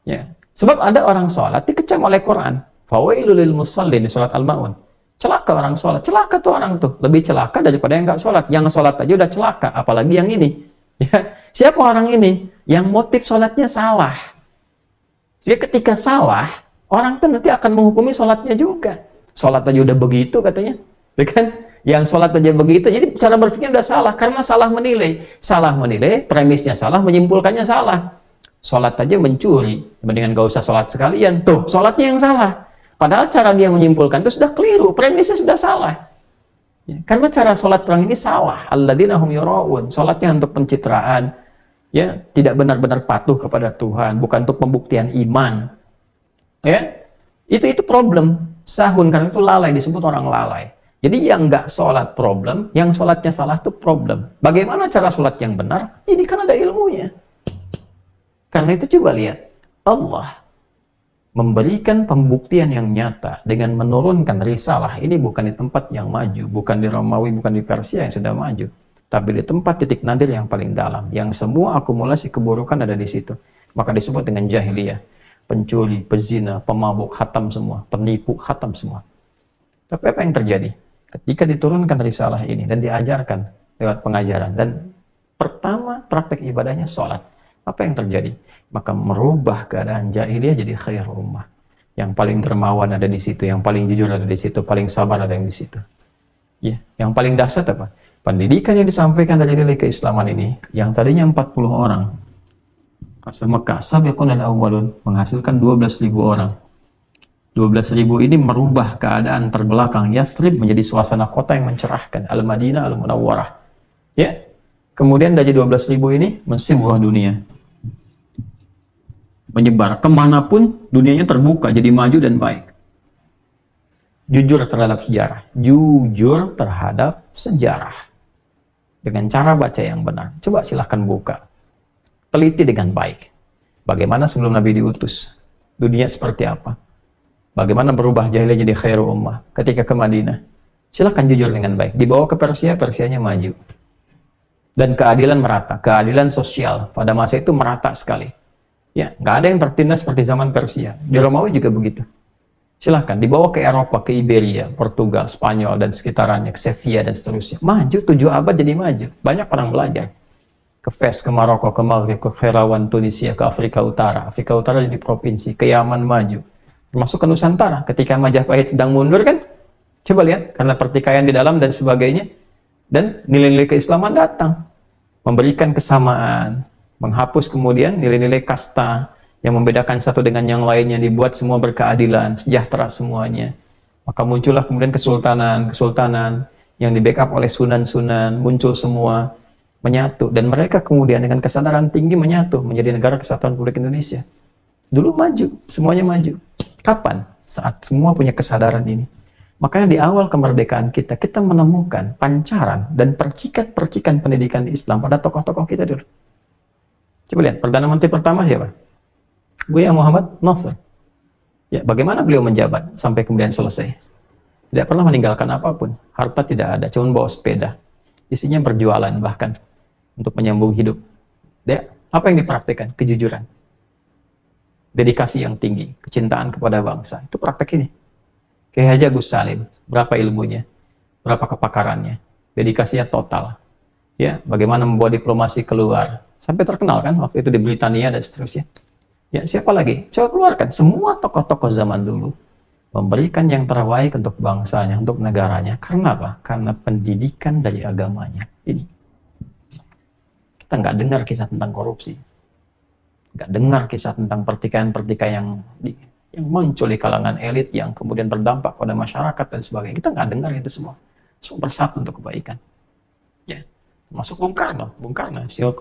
Ya. Sebab ada orang sholat, dikecam oleh Quran. Fawailul lil musallin di surat Al-Maun. Celaka orang sholat. Celaka tuh orang tuh. Lebih celaka daripada yang nggak sholat. Yang sholat aja udah celaka. Apalagi yang ini. Ya. Siapa orang ini? Yang motif sholatnya salah. Jadi ketika salah, orang tuh nanti akan menghukumi sholatnya juga. Sholat aja udah begitu katanya. Ya kan? Yang sholat aja begitu. Jadi cara berpikirnya udah salah. Karena salah menilai. Salah menilai, premisnya salah, menyimpulkannya salah. Sholat aja mencuri. Mendingan gak usah sholat sekalian. Tuh, sholatnya yang salah. Padahal cara dia menyimpulkan itu sudah keliru, premisnya sudah salah. Ya, karena cara sholat orang ini salah. Alladzina hum yura'un. Sholatnya untuk pencitraan, ya, tidak benar-benar patuh kepada Tuhan, bukan untuk pembuktian iman. Ya, itu problem. Sahun karena itu lalai, disebut orang lalai. Jadi yang nggak sholat problem, yang sholatnya salah itu problem. Bagaimana cara sholat yang benar? Ini kan ada ilmunya. Karena itu coba lihat, Allah memberikan pembuktian yang nyata dengan menurunkan risalah. Ini bukan di tempat yang maju, bukan di Romawi, bukan di Persia yang sudah maju, tapi di tempat titik nadir yang paling dalam, yang semua akumulasi keburukan ada di situ. Maka disebut dengan jahiliyah. Pencuri, pezina, pemabuk, khatam semua, penipu, khatam semua. Tapi apa yang terjadi? Ketika diturunkan risalah ini dan diajarkan lewat pengajaran, dan pertama praktek ibadahnya sholat, apa yang terjadi? Maka merubah keadaan jahiliyah jadi khair ummah. Yang paling dermawan ada di situ, yang paling jujur ada di situ, paling sabar ada di situ. Ya, yang paling dahsyat apa? Pendidikan yang disampaikan dari nilai keislaman ini, yang tadinya 40 orang, pas Mekah, sabiqun al-awwalun, menghasilkan 12.000 orang. 12.000 ini merubah keadaan terbelakang Yathrib menjadi suasana kota yang mencerahkan, Al-Madinah Al-Munawwarah. Ya, kemudian dari 12.000 ini mensebar dunia. Menyebar kemanapun, dunianya terbuka, jadi maju dan baik. Jujur terhadap sejarah. Jujur terhadap sejarah. Dengan cara baca yang benar. Coba silahkan buka. Teliti dengan baik. Bagaimana sebelum Nabi diutus? Dunia seperti apa? Bagaimana berubah jahiliyah jadi khairu ummah? Ketika ke Madinah. Silahkan jujur dengan baik. Dibawa ke Persia, Persianya maju. Dan keadilan merata. Keadilan sosial pada masa itu merata sekali. Ya, nggak ada yang tertindas seperti zaman Persia. Di Romawi juga begitu. Silahkan dibawa ke Eropa, ke Iberia, Portugal, Spanyol, dan sekitarannya, ke Sevilla, dan seterusnya. Maju, 7 abad jadi maju. Banyak orang belajar. Ke Fes, ke Maroko, ke Maghrib, ke Kherawan, Tunisia, ke Afrika Utara. Afrika Utara jadi provinsi, ke Yaman maju. Termasuk ke Nusantara. Ketika Majapahit sedang mundur kan, coba lihat, karena pertikaian di dalam dan sebagainya. Dan nilai-nilai keislaman datang. Memberikan kesamaan. Menghapus kemudian nilai-nilai kasta yang membedakan satu dengan yang lainnya, dibuat semua berkeadilan, sejahtera semuanya. Maka muncullah kemudian kesultanan yang di-backup oleh sunan-sunan, muncul semua menyatu, dan mereka kemudian dengan kesadaran tinggi menyatu menjadi negara kesatuan Republik Indonesia. Dulu maju, semuanya maju. Kapan? Saat semua punya kesadaran ini. Makanya di awal kemerdekaan kita menemukan pancaran dan percikan-percikan pendidikan Islam pada tokoh-tokoh kita dulu. Coba lihat, Perdana Menteri pertama siapa? Buya Muhammad Nasr. Ya, bagaimana beliau menjabat sampai kemudian selesai? Tidak pernah meninggalkan apapun. Harta tidak ada, cuma bawa sepeda. Isinya berjualan bahkan untuk menyambung hidup. Dia, apa yang dipraktikkan? Kejujuran. Dedikasi yang tinggi, kecintaan kepada bangsa. Itu praktek ini. Kiai Haji Agus Salim, berapa ilmunya? Berapa kepakarannya? Dedikasinya total. Ya, bagaimana membawa diplomasi keluar. Sampai terkenal kan waktu itu di Britania dan seterusnya. Ya, siapa lagi? Coba keluarkan semua tokoh-tokoh zaman dulu memberikan yang terbaik untuk bangsanya, untuk negaranya. Karena apa? Karena pendidikan dari agamanya. Ini. Kita nggak dengar kisah tentang korupsi. Nggak dengar kisah tentang pertikaian-pertikaian yang muncul di kalangan elit yang kemudian berdampak pada masyarakat dan sebagainya. Kita nggak dengar itu semua. Semua bersatu untuk kebaikan. Ya. Masuk Bung Karno,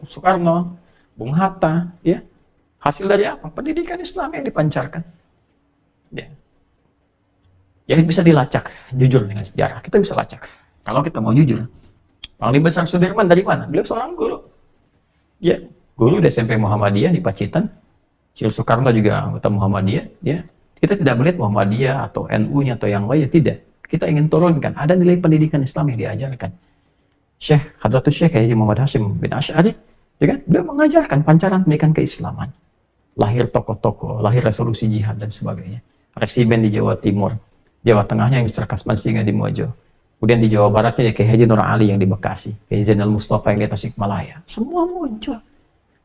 Soekarno, Bung Hatta, ya. Hasil dari apa? Pendidikan Islam yang dipancarkan. Ya. Ya bisa dilacak, jujur dengan sejarah. Kita bisa lacak. Kalau kita mau jujur. Panglima Besar Sudirman dari mana? Beliau seorang guru. Ya, guru di SMP Muhammadiyah di Pacitan. Syekh Soekarno juga anggota Muhammadiyah. Ya. Kita tidak melihat Muhammadiyah atau NU-nya atau yang lain, tidak. Kita ingin turunkan. Ada nilai pendidikan Islam yang diajarkan. Hadratus Syekh Haji Muhammad Hashim bin Asy'ari, ya kan? Beliau mengajarkan pancaran pendidikan keislaman. Lahir tokoh-tokoh, lahir resolusi jihad dan sebagainya. Resimen di Jawa Timur, Jawa Tengahnya yang Mr. Kasman Singa di Mojo. Kemudian di Jawa Baratnya ya Kiai Haji Nur Ali yang di Bekasi, Kiai Zainal Mustafa yang di Tasikmalaya. Semua muncul.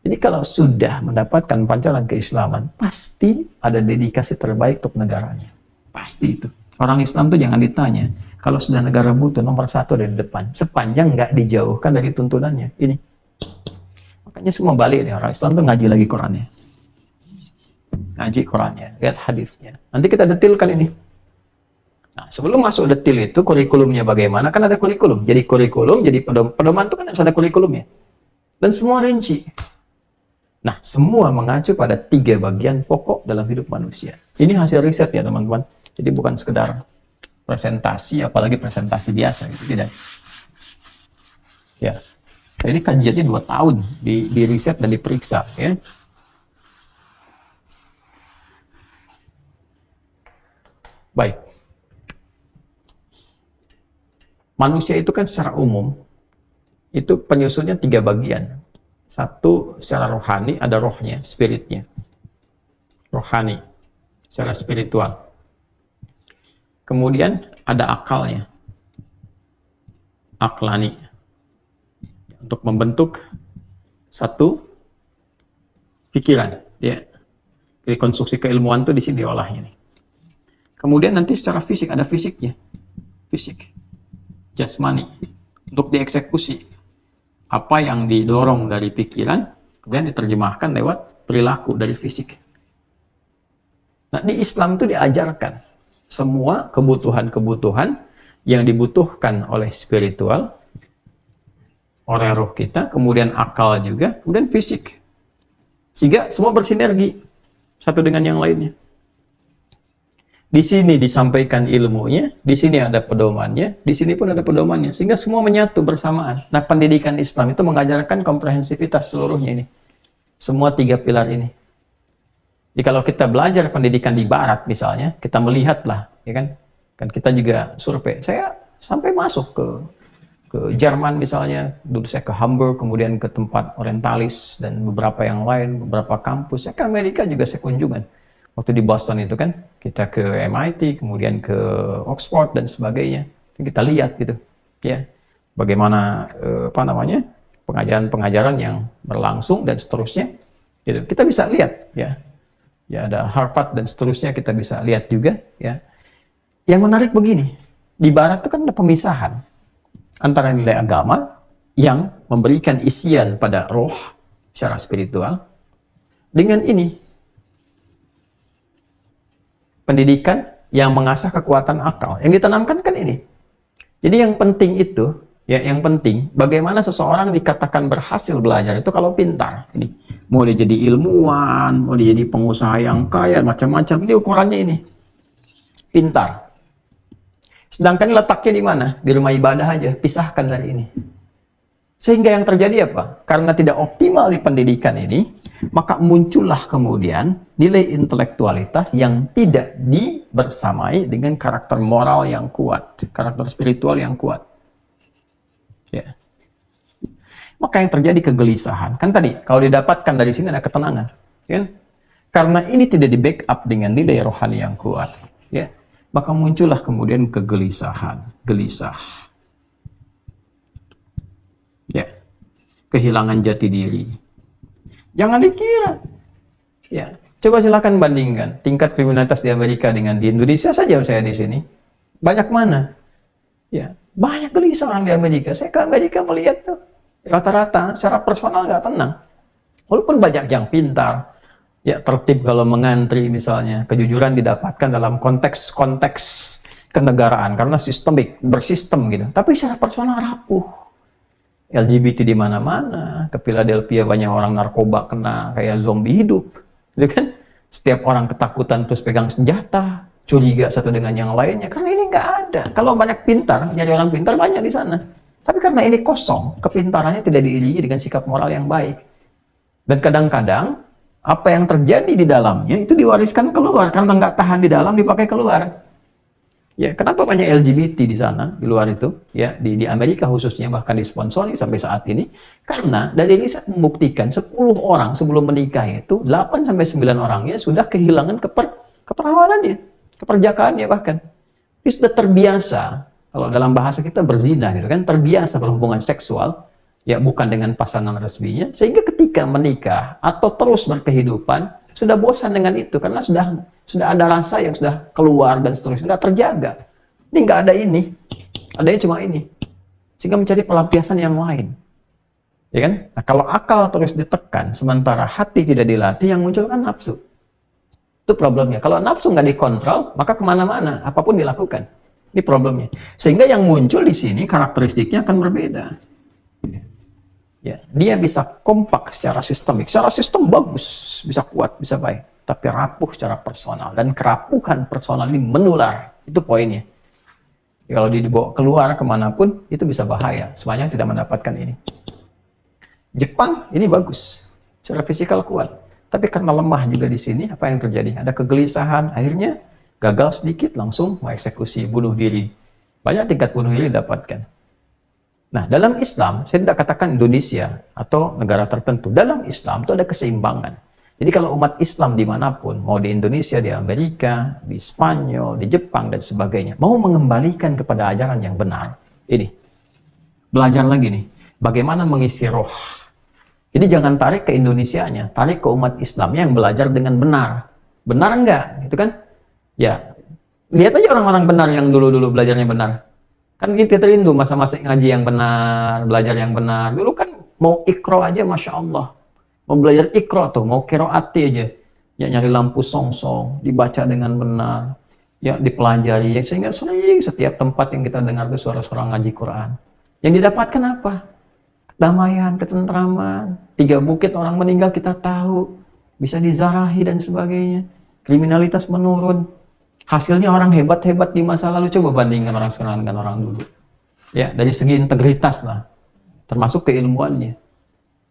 Jadi kalau sudah mendapatkan pancaran keislaman, pasti ada dedikasi terbaik untuk negaranya. Pasti itu. Orang Islam tuh jangan ditanya. Kalau sudah negara butuh, nomor satu dari depan. Sepanjang nggak dijauhkan dari tuntunannya. Ini. Makanya semua balik nih. Orang Islam tuh ngaji lagi Qurannya. Ngaji Qurannya. Lihat hadisnya. Nanti kita detilkan ini. Nah, sebelum masuk detil itu, kurikulumnya bagaimana? Kan ada kurikulum. Jadi kurikulum, jadi pedoman itu kan harus ada kurikulumnya. Dan semua rinci. Nah, semua mengacu pada 3 bagian pokok dalam hidup manusia. Ini hasil riset ya teman-teman. Jadi bukan sekedar presentasi, apalagi presentasi biasa, gitu. Tidak. Ya. Jadi kajiannya 2 tahun di riset dan diperiksa. Ya. Baik. Manusia itu kan secara umum, itu penyusunnya 3 bagian. 1 secara rohani, ada rohnya, spiritnya. Rohani, secara spiritual. Kemudian ada akalnya, aklani, untuk membentuk 1 pikiran. Ya. Jadi konstruksi keilmuan itu di sini diolahnya nih. Kemudian nanti secara fisik ada fisiknya, fisik, jasmani, untuk dieksekusi. Apa yang didorong dari pikiran, kemudian diterjemahkan lewat perilaku dari fisik. Nah, di Islam itu diajarkan semua kebutuhan-kebutuhan yang dibutuhkan oleh spiritual, oleh roh kita, kemudian akal juga, kemudian fisik. Sehingga semua bersinergi satu dengan yang lainnya. Di sini disampaikan ilmunya, di sini ada pedomannya, di sini pun ada pedomannya, sehingga semua menyatu bersamaan. Nah, pendidikan Islam itu mengajarkan komprehensivitas seluruhnya ini. Semua 3 pilar ini. Jadi kalau kita belajar pendidikan di Barat misalnya, kita melihatlah, ya kan? Kan kita juga survei. Saya sampai masuk ke Jerman misalnya, dulu saya ke Hamburg, kemudian ke tempat orientalis dan beberapa yang lain, beberapa kampus. Saya ke Amerika juga saya kunjungan. Waktu di Boston itu kan, kita ke MIT, kemudian ke Oxford dan sebagainya. Kita lihat gitu, ya, bagaimana pengajaran-pengajaran yang berlangsung dan seterusnya. Gitu. Kita bisa lihat, ya. Ya, ada Harvard dan seterusnya kita bisa lihat juga, ya. Yang menarik begini, di Barat itu kan ada pemisahan antara nilai agama yang memberikan isian pada roh secara spiritual dengan ini pendidikan yang mengasah kekuatan akal. Yang ditanamkan kan ini. Jadi yang penting itu, ya, yang penting bagaimana seseorang dikatakan berhasil belajar itu kalau pintar. Ini mau dia jadi ilmuwan, mau dia jadi pengusaha yang kaya, macam-macam. Ini ukurannya ini. Pintar. Sedangkan letaknya di mana? Di rumah ibadah aja, pisahkan dari ini. Sehingga yang terjadi apa? Karena tidak optimal di pendidikan ini, Maka muncullah kemudian nilai intelektualitas yang tidak dibersamai dengan karakter moral yang kuat, karakter spiritual yang kuat. Ya. Maka yang terjadi kegelisahan. Kan tadi, kalau didapatkan dari sini ada ketenangan. Kan? Karena ini tidak di-backup dengan nilai rohani yang kuat. Ya. Maka muncullah kemudian kegelisahan, gelisah. Ya. Kehilangan jati diri. Jangan dikira. Ya, coba silakan bandingkan tingkat kriminalitas di Amerika dengan di Indonesia saja saya di sini. Banyak mana? Ya, banyak gelisah orang di Amerika. Saya ke Amerika melihat tuh rata-rata secara personal nggak tenang. Walaupun banyak yang pintar, ya tertib kalau mengantri misalnya, kejujuran didapatkan dalam konteks-konteks kenegaraan karena sistemik, bersistem gitu. Tapi secara personal rapuh. LGBT di mana-mana, ke Philadelphia banyak orang narkoba kena kayak zombie hidup, gitu kan? Setiap orang ketakutan terus pegang senjata, curiga satu dengan yang lainnya, karena ini nggak ada. Kalau banyak pintar, nyari orang pintar banyak di sana. Tapi karena ini kosong, kepintarannya tidak diiringi dengan sikap moral yang baik. Dan kadang-kadang, apa yang terjadi di dalamnya itu diwariskan keluar, karena nggak tahan di dalam dipakai keluar. Ya, kenapa banyak LGBT di sana, di luar itu, ya, di Amerika khususnya, bahkan disponsori sampai saat ini, karena dari riset membuktikan 10 orang sebelum menikah itu, 8-9 orangnya sudah kehilangan keperawanannya, keperjakaannya bahkan. Dia sudah terbiasa, kalau dalam bahasa kita berzina, gitu kan, terbiasa berhubungan seksual, ya bukan dengan pasangan resminya, sehingga ketika menikah atau terus berkehidupan, sudah bosan dengan itu, karena sudah ada rasa yang sudah keluar dan seterusnya, nggak terjaga. Ini nggak ada ini, adanya cuma ini, sehingga mencari pelampiasan yang lain, ya kan? Nah, kalau akal terus ditekan, sementara hati tidak dilatih, yang muncul kan nafsu. Itu problemnya. Kalau nafsu nggak dikontrol, maka kemana-mana, apapun dilakukan. Ini problemnya. Sehingga yang muncul di sini karakteristiknya akan berbeda. Ya, dia bisa kompak secara sistemik, secara sistem bagus, bisa kuat, bisa baik, tapi rapuh secara personal, dan kerapuhan personal ini menular. Itu poinnya. Ya, kalau dibawa keluar kemanapun, itu bisa bahaya. Semuanya tidak mendapatkan ini. Jepang ini bagus, secara fisikal kuat, tapi karena lemah juga di sini, apa yang terjadi? Ada kegelisahan, akhirnya gagal sedikit, langsung mengeksekusi, bunuh diri. Banyak tingkat bunuh diri didapatkan. Nah, dalam Islam, saya tidak katakan Indonesia atau negara tertentu. Dalam Islam itu ada keseimbangan. Jadi kalau umat Islam dimanapun, mau di Indonesia, di Amerika, di Spanyol, di Jepang, dan sebagainya, mau mengembalikan kepada ajaran yang benar, ini, belajar lagi nih, bagaimana mengisi roh. Jadi jangan tarik ke Indonesianya, tarik ke umat Islam yang belajar dengan benar. Benar enggak? Gitu kan? Ya, lihat aja orang-orang benar yang dulu-dulu belajarnya benar. Kan kita rindu masa-masa ngaji yang benar, belajar yang benar. Dulu kan mau ikro aja, Masya Allah. Mau belajar ikro tuh, mau kiroati aja. Ya nyari lampu song-song, dibaca dengan benar. Ya dipelajari, ya, sehingga sering setiap tempat yang kita dengar itu suara-suara ngaji Quran. Yang didapatkan apa? Kedamaian, ketentraman. 3 bukit orang meninggal kita tahu. Bisa dizarahi dan sebagainya. Kriminalitas menurun. Hasilnya orang hebat-hebat di masa lalu, coba bandingkan orang sekarang dengan orang dulu. Ya, dari segi integritas lah, termasuk keilmuannya.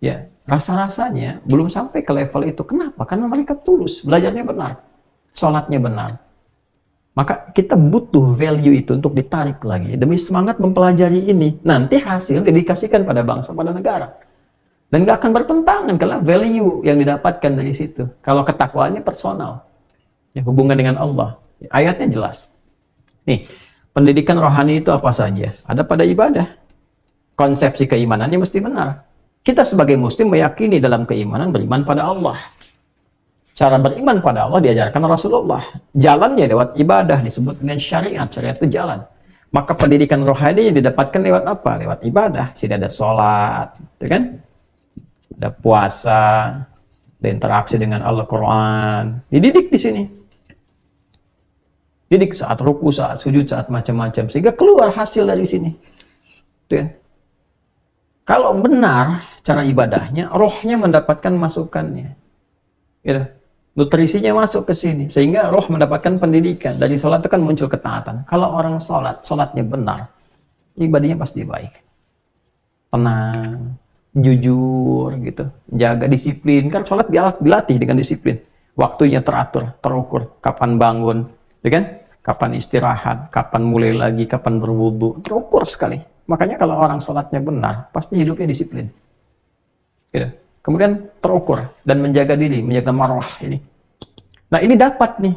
Ya, rasa-rasanya belum sampai ke level itu. Kenapa? Karena mereka tulus, belajarnya benar, sholatnya benar. Maka kita butuh value itu untuk ditarik lagi demi semangat mempelajari ini. Nanti hasil didedikasikan pada bangsa, pada negara. Dan nggak akan bertentangan karena value yang didapatkan dari situ. Kalau ketakwaannya personal, ya, hubungan dengan Allah. Ayatnya jelas. Nih, pendidikan rohani itu apa saja? Ada pada ibadah. Konsepsi keimanannya mesti benar. Kita sebagai muslim meyakini dalam keimanan beriman pada Allah. Cara beriman pada Allah diajarkan Rasulullah. Jalannya lewat ibadah, disebut dengan syariat. Syariat itu jalan. Maka pendidikan rohani yang didapatkan lewat apa? Lewat ibadah. Sini ada sholat, gitu kan? Ada puasa, ada interaksi dengan Al-Quran. Dididik di sini. Didik saat ruku, saat sujud, saat macam-macam, sehingga keluar hasil dari sini. Tuh. Kalau benar cara ibadahnya, rohnya mendapatkan masukannya. Gitu. Nutrisinya masuk ke sini, sehingga roh mendapatkan pendidikan. Dari sholat itu kan muncul ketaatan. Kalau orang sholat, sholatnya benar, ibadahnya pasti baik. Tenang, jujur gitu, jaga disiplin. Kan sholat dilatih dengan disiplin. Waktunya teratur, terukur, kapan bangun, ya kan? Kapan istirahat, kapan mulai lagi, kapan berwudu, terukur sekali. Makanya kalau orang sholatnya benar, pasti hidupnya disiplin. Gitu. Kemudian terukur dan menjaga diri, menjaga marwah ini. Nah ini dapat nih,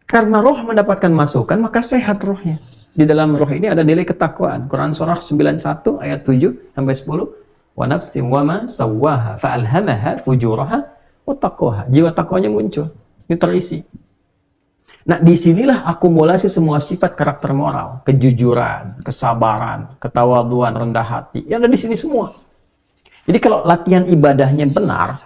karena roh mendapatkan masukan, maka sehat rohnya. Di dalam roh ini ada nilai ketakwaan. Quran surah 91 ayat 7 sampai 10. Wa nafsin wa ma sawwaha fa'alhamaha fujuraha wa taqwaha. Jiwa takwanya muncul, ini terisi. Nah, disinilah akumulasi semua sifat karakter moral, kejujuran, kesabaran, ketawaduan, rendah hati. Ya ada di sini semua. Jadi kalau latihan ibadahnya benar,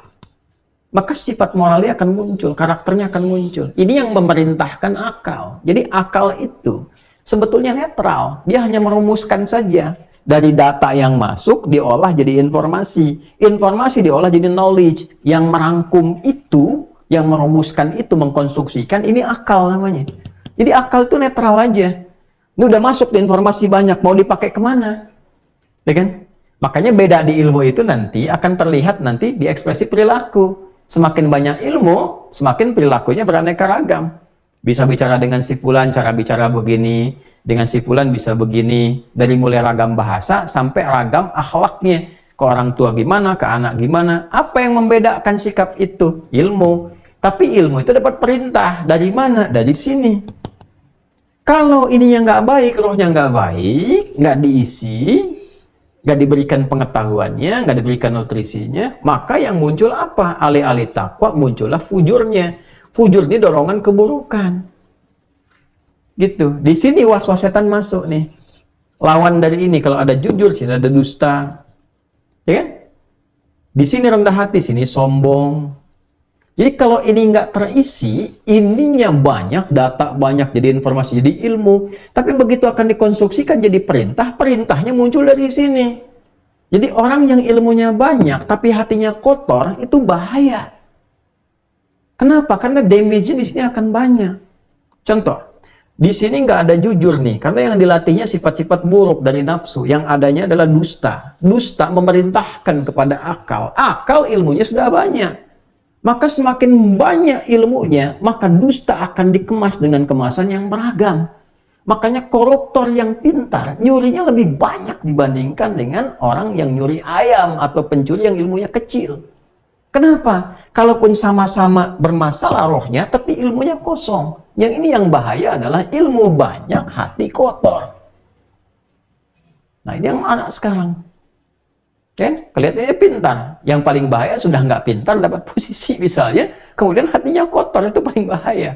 maka sifat moralnya akan muncul, karakternya akan muncul. Ini yang memerintahkan akal. Jadi akal itu sebetulnya netral, dia hanya merumuskan saja. Dari data yang masuk, diolah jadi informasi. Informasi diolah jadi knowledge. Yang merangkum itu, yang merumuskan itu, mengkonstruksikan, ini akal namanya. Jadi akal itu netral aja. Ini udah masuk di informasi banyak, mau dipakai kemana? Ya kan? Makanya beda di ilmu itu nanti akan terlihat nanti di ekspresi perilaku. Semakin banyak ilmu, semakin perilakunya beraneka ragam. Bisa bicara dengan si fulan, cara bicara begini, dengan si fulan bisa begini, dari mulai ragam bahasa sampai ragam akhlaknya. Ke orang tua gimana, ke anak gimana, apa yang membedakan sikap itu? Ilmu. Tapi ilmu itu dapat perintah, dari mana? Dari sini. Kalau ininya nggak baik, rohnya nggak baik, nggak diisi, nggak diberikan pengetahuannya, nggak diberikan nutrisinya, maka yang muncul apa? Alih-alih takwa, muncullah fujurnya. Fujur ini dorongan keburukan. Gitu. Di sini was-was setan masuk nih. Lawan dari ini, kalau ada jujur, sini ada dusta. Ya kan? Di sini rendah hati, sini sombong. Jadi kalau ini nggak terisi, ininya banyak, data banyak, jadi informasi, jadi ilmu. Tapi begitu akan dikonstruksikan jadi perintah, perintahnya muncul dari sini. Jadi orang yang ilmunya banyak, tapi hatinya kotor, itu bahaya. Kenapa? Karena damage-nya di sini akan banyak. Contoh, di sini nggak ada jujur nih, karena yang dilatihnya sifat-sifat buruk dari nafsu. Yang adanya adalah dusta. Dusta memerintahkan kepada akal. Akal ilmunya sudah banyak. Maka semakin banyak ilmunya, maka dusta akan dikemas dengan kemasan yang beragam. Makanya koruptor yang pintar, nyurinya lebih banyak dibandingkan dengan orang yang nyuri ayam atau pencuri yang ilmunya kecil. Kenapa? Kalaupun sama-sama bermasalah rohnya, tapi ilmunya kosong. Yang ini yang bahaya adalah ilmu banyak, hati kotor. Nah ini yang mana sekarang? Kan? Kelihatannya pintar. Yang paling bahaya sudah nggak pintar, dapat posisi misalnya, kemudian hatinya kotor, itu paling bahaya.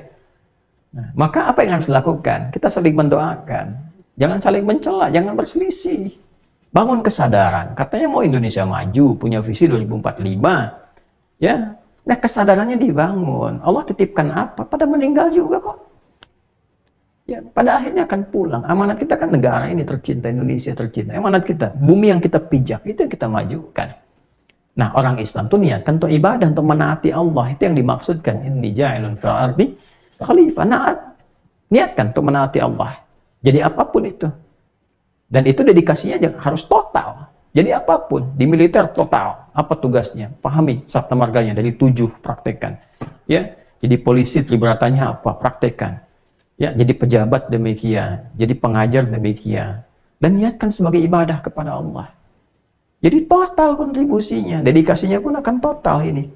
Nah, maka apa yang harus dilakukan? Kita saling mendoakan. Jangan saling mencela, jangan berselisih. Bangun kesadaran. Katanya mau Indonesia maju, punya visi 2045. Ya, nah kesadarannya dibangun. Allah titipkan apa? Pada meninggal juga kok. Ya, pada akhirnya akan pulang. Amanat kita kan negara ini tercinta, Indonesia tercinta. Amanat kita, bumi yang kita pijak, itu yang kita majukan. Nah, orang Islam tuh niatkan untuk ibadah, untuk menaati Allah. Itu yang dimaksudkan. Inni ja'ilun fil ardi khalifah. Niatkan untuk menaati Allah. Jadi apapun itu. Dan itu dedikasinya harus total. Jadi apapun, di militer total, apa tugasnya? Pahami sabta marganya dari 7, praktekkan. Ya, jadi polisi liberatannya apa? Praktekkan. Ya, jadi pejabat demikian, jadi pengajar demikian. Dan niatkan sebagai ibadah kepada Allah. Jadi total kontribusinya, dedikasinya pun akan total ini.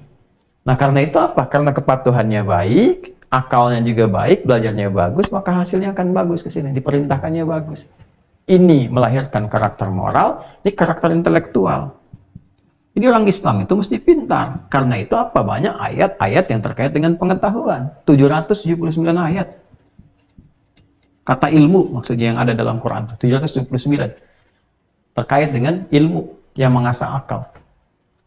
Nah, karena itu apa? Karena kepatuhannya baik, akalnya juga baik, belajarnya bagus, maka hasilnya akan bagus ke sini, diperintahkannya bagus. Ini melahirkan karakter moral, ini karakter intelektual. Jadi orang Islam itu mesti pintar. Karena itu apa? Banyak ayat-ayat yang terkait dengan pengetahuan. 779 ayat. Kata ilmu maksudnya yang ada dalam Quran. 779. Terkait dengan ilmu yang mengasah akal.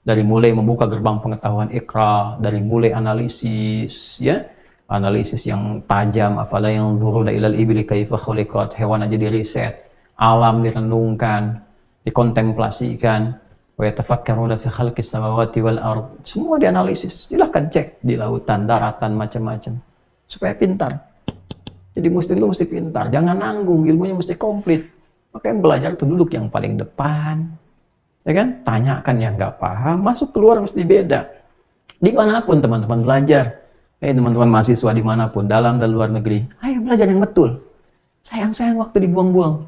Dari mulai membuka gerbang pengetahuan Iqra, dari mulai analisis, ya. Analisis yang tajam, afala yang dhuruna ilal ibli kaifa khuliqat, hewan aja di riset. Alam direnungkan, dikontemplasikan, wa yatafakkaruna fi khalqis samawati wal ard. Semua dianalisis. Silahkan cek di lautan, daratan, macam-macam. Supaya pintar. Jadi muslim itu mesti pintar, jangan nanggung, ilmunya mesti komplit. Makanya belajar itu duduk yang paling depan. Ya kan? Tanyakan yang nggak paham, masuk keluar mesti beda. Dimanapun teman-teman belajar, teman-teman mahasiswa dimanapun, dalam dan luar negeri, ayo belajar yang betul. Sayang-sayang waktu dibuang-buang.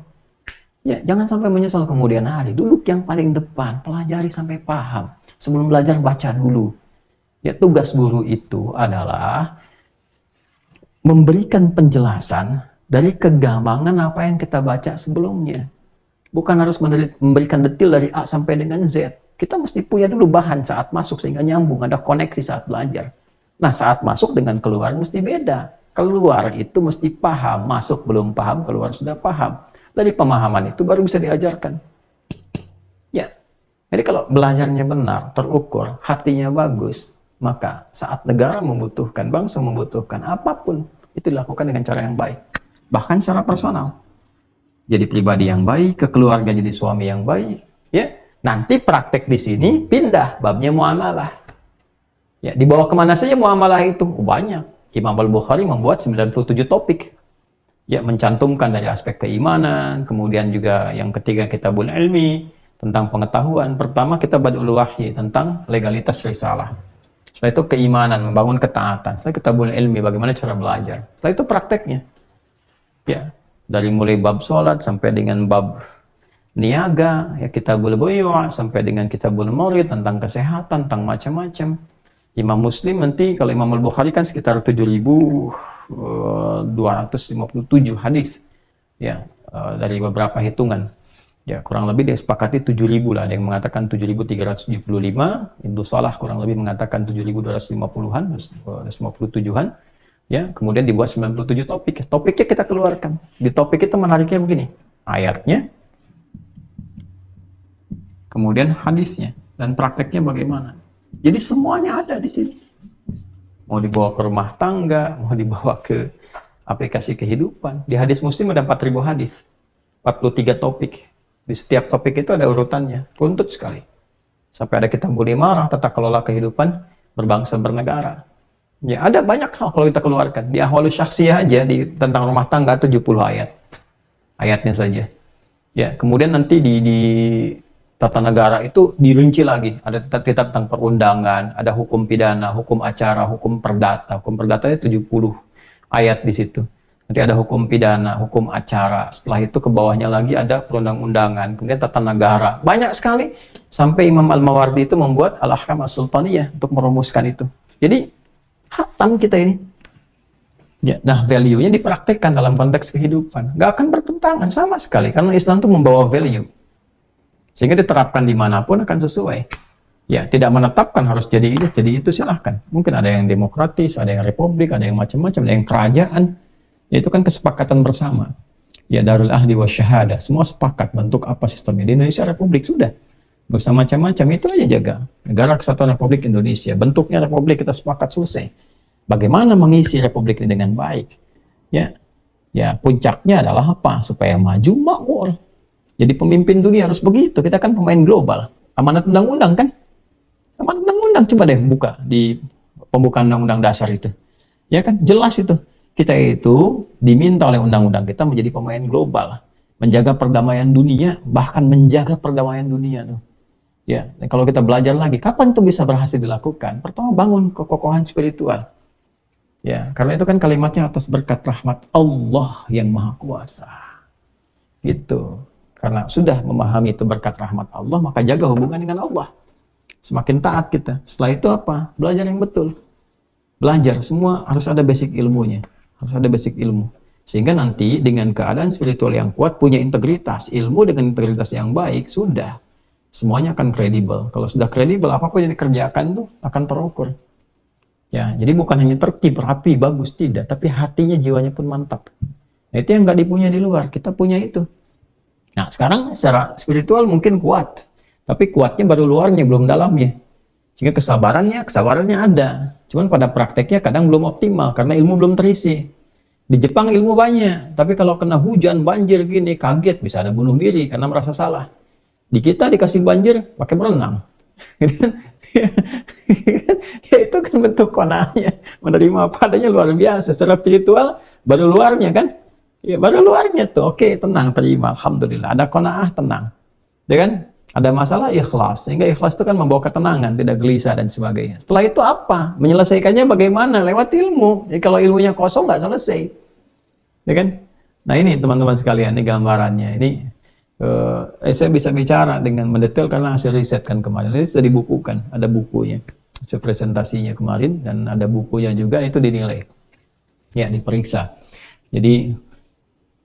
Ya, jangan sampai menyesal kemudian hari. Duduk yang paling depan, pelajari sampai paham. Sebelum belajar baca dulu. Ya, tugas guru itu adalah memberikan penjelasan dari kegampangan apa yang kita baca sebelumnya. Bukan harus memberikan detail dari A sampai dengan Z. Kita mesti punya dulu bahan saat masuk sehingga nyambung, ada koneksi saat belajar. Nah, saat masuk dengan keluar mesti beda. Keluar itu mesti paham, masuk belum paham, keluar sudah paham. Dari pemahaman itu baru bisa diajarkan. Ya. Jadi kalau belajarnya benar, terukur, hatinya bagus, maka saat negara membutuhkan, bangsa membutuhkan, apapun itu dilakukan dengan cara yang baik. Bahkan secara personal. Jadi pribadi yang baik, ke keluarga jadi suami yang baik, ya. Nanti praktek di sini pindah babnya muamalah. Ya, dibawa kemana saja muamalah itu? Banyak. Imam Al-Bukhari membuat 97 topik. Ya, mencantumkan dari aspek keimanan, kemudian juga yang ketiga kitabul ilmi, tentang pengetahuan. Pertama kita Badul Wahyi, tentang legalitas risalah. Setelah itu keimanan, membangun ketaatan. Setelah kitabul ilmi, bagaimana cara belajar. Setelah itu prakteknya. Ya, dari mulai bab sholat sampai dengan bab niaga, ya kitabul buyu' sampai dengan kitabul maurid, tentang kesehatan, tentang macam-macam. Imam Muslim nanti, kalau Imam Al-Bukhari kan sekitar 7.257 hadis, ya, dari beberapa hitungan. Ya, kurang lebih disepakati 7.000 lah. Ada yang mengatakan 7.375, Ibnu Salah kurang lebih mengatakan 7.250-an, 57-an. Ya, kemudian dibuat 97 topik. Topiknya kita keluarkan. Di topik itu menariknya begini. Ayatnya, kemudian hadisnya, dan prakteknya bagaimana. Jadi semuanya ada di sini. Mau dibawa ke rumah tangga, mau dibawa ke aplikasi kehidupan. Di hadis Muslim ada 4.000 hadis. 43 topik. Di setiap topik itu ada urutannya. Runtut sekali. Sampai ada kitabul imarah, tata kelola kehidupan berbangsa bernegara. Ya, ada banyak hal kalau kita keluarkan. Di ahwalus syakhsiyah aja, tentang rumah tangga 70 ayat. Ayatnya saja. Ya, kemudian nanti di tata negara itu dirinci lagi. Ada kitab tentang perundangan, ada hukum pidana, hukum acara, hukum perdata. Hukum perdata itu 70 ayat di situ. Nanti ada hukum pidana, hukum acara. Setelah itu ke bawahnya lagi ada perundang-undangan, kemudian tata negara. Banyak sekali. Sampai Imam Al-Mawardi itu membuat Al-Ahkam As-Sultaniyah untuk merumuskan itu. Jadi hatam kita ini. Ya, nah value-nya dipraktekkan dalam konteks kehidupan. Nggak akan bertentangan sama sekali. Karena Islam itu membawa value. Sehingga diterapkan dimanapun akan sesuai. Ya, tidak menetapkan harus jadi itu silahkan. Mungkin ada yang demokratis, ada yang republik, ada yang macam-macam, ada yang kerajaan. Ya, itu kan kesepakatan bersama. Ya, Darul Ahdi wa Syahadah. Semua sepakat bentuk apa sistemnya. Di Indonesia republik sudah. Bersama macam-macam itu aja jaga. Negara Kesatuan Republik Indonesia. Bentuknya republik kita sepakat selesai. Bagaimana mengisi republik ini dengan baik? Ya, puncaknya adalah apa? Supaya maju makmur. Jadi pemimpin dunia harus begitu. Kita kan pemain global. Amanat undang-undang kan? Amanat undang-undang coba deh buka di pembukaan undang-undang dasar itu. Ya kan? Jelas itu. Kita itu diminta oleh undang-undang kita menjadi pemain global. Menjaga perdamaian dunia, bahkan menjaga perdamaian dunia tuh. Ya, dan kalau kita belajar lagi, kapan itu bisa berhasil dilakukan? Pertama, bangun kekokohan spiritual. Ya, karena itu kan kalimatnya atas berkat rahmat Allah yang Maha Kuasa. Gitu. Karena sudah memahami itu berkat rahmat Allah, maka jaga hubungan dengan Allah. Semakin taat kita. Setelah itu apa? Belajar yang betul. Belajar, semua harus ada basic ilmunya. Harus ada basic ilmu. Sehingga nanti dengan keadaan spiritual yang kuat, punya integritas. Ilmu dengan integritas yang baik, sudah. Semuanya akan kredibel. Kalau sudah kredibel, apapun yang dikerjakan tuh akan terukur. Ya, jadi bukan hanya tertib, rapi, bagus, tidak. Tapi hatinya, jiwanya pun mantap. Nah, itu yang nggak dipunya di luar. Kita punya itu. Nah, sekarang secara spiritual mungkin kuat. Tapi kuatnya baru luarnya, belum dalamnya. Sehingga kesabarannya ada. Cuman pada prakteknya kadang belum optimal, karena ilmu belum terisi. Di Jepang ilmu banyak. Tapi kalau kena hujan, banjir gini, kaget, bisa ada bunuh diri karena merasa salah. Di kita dikasih banjir, pakai berenang. Ya, itu kan bentuk qanaahnya. Menerima apa adanya luar biasa. Secara spiritual, baru luarnya kan. Ya, baru luarnya tuh. Oke, tenang, terima. Alhamdulillah. Ada qanaah, tenang. Ya kan? Ada masalah ikhlas, sehingga ikhlas itu kan membawa ketenangan, tidak gelisah dan sebagainya. Setelah itu apa? Menyelesaikannya bagaimana? Lewat ilmu. Jadi kalau ilmunya kosong nggak selesai, ya kan? Nah ini teman-teman sekalian, ini gambarannya. Ini saya bisa bicara dengan mendetail karena hasil riset kan kemarin. Ini sudah dibukukan, ada bukunya, hasil presentasinya kemarin, dan ada bukunya juga, itu dinilai, ya diperiksa. Jadi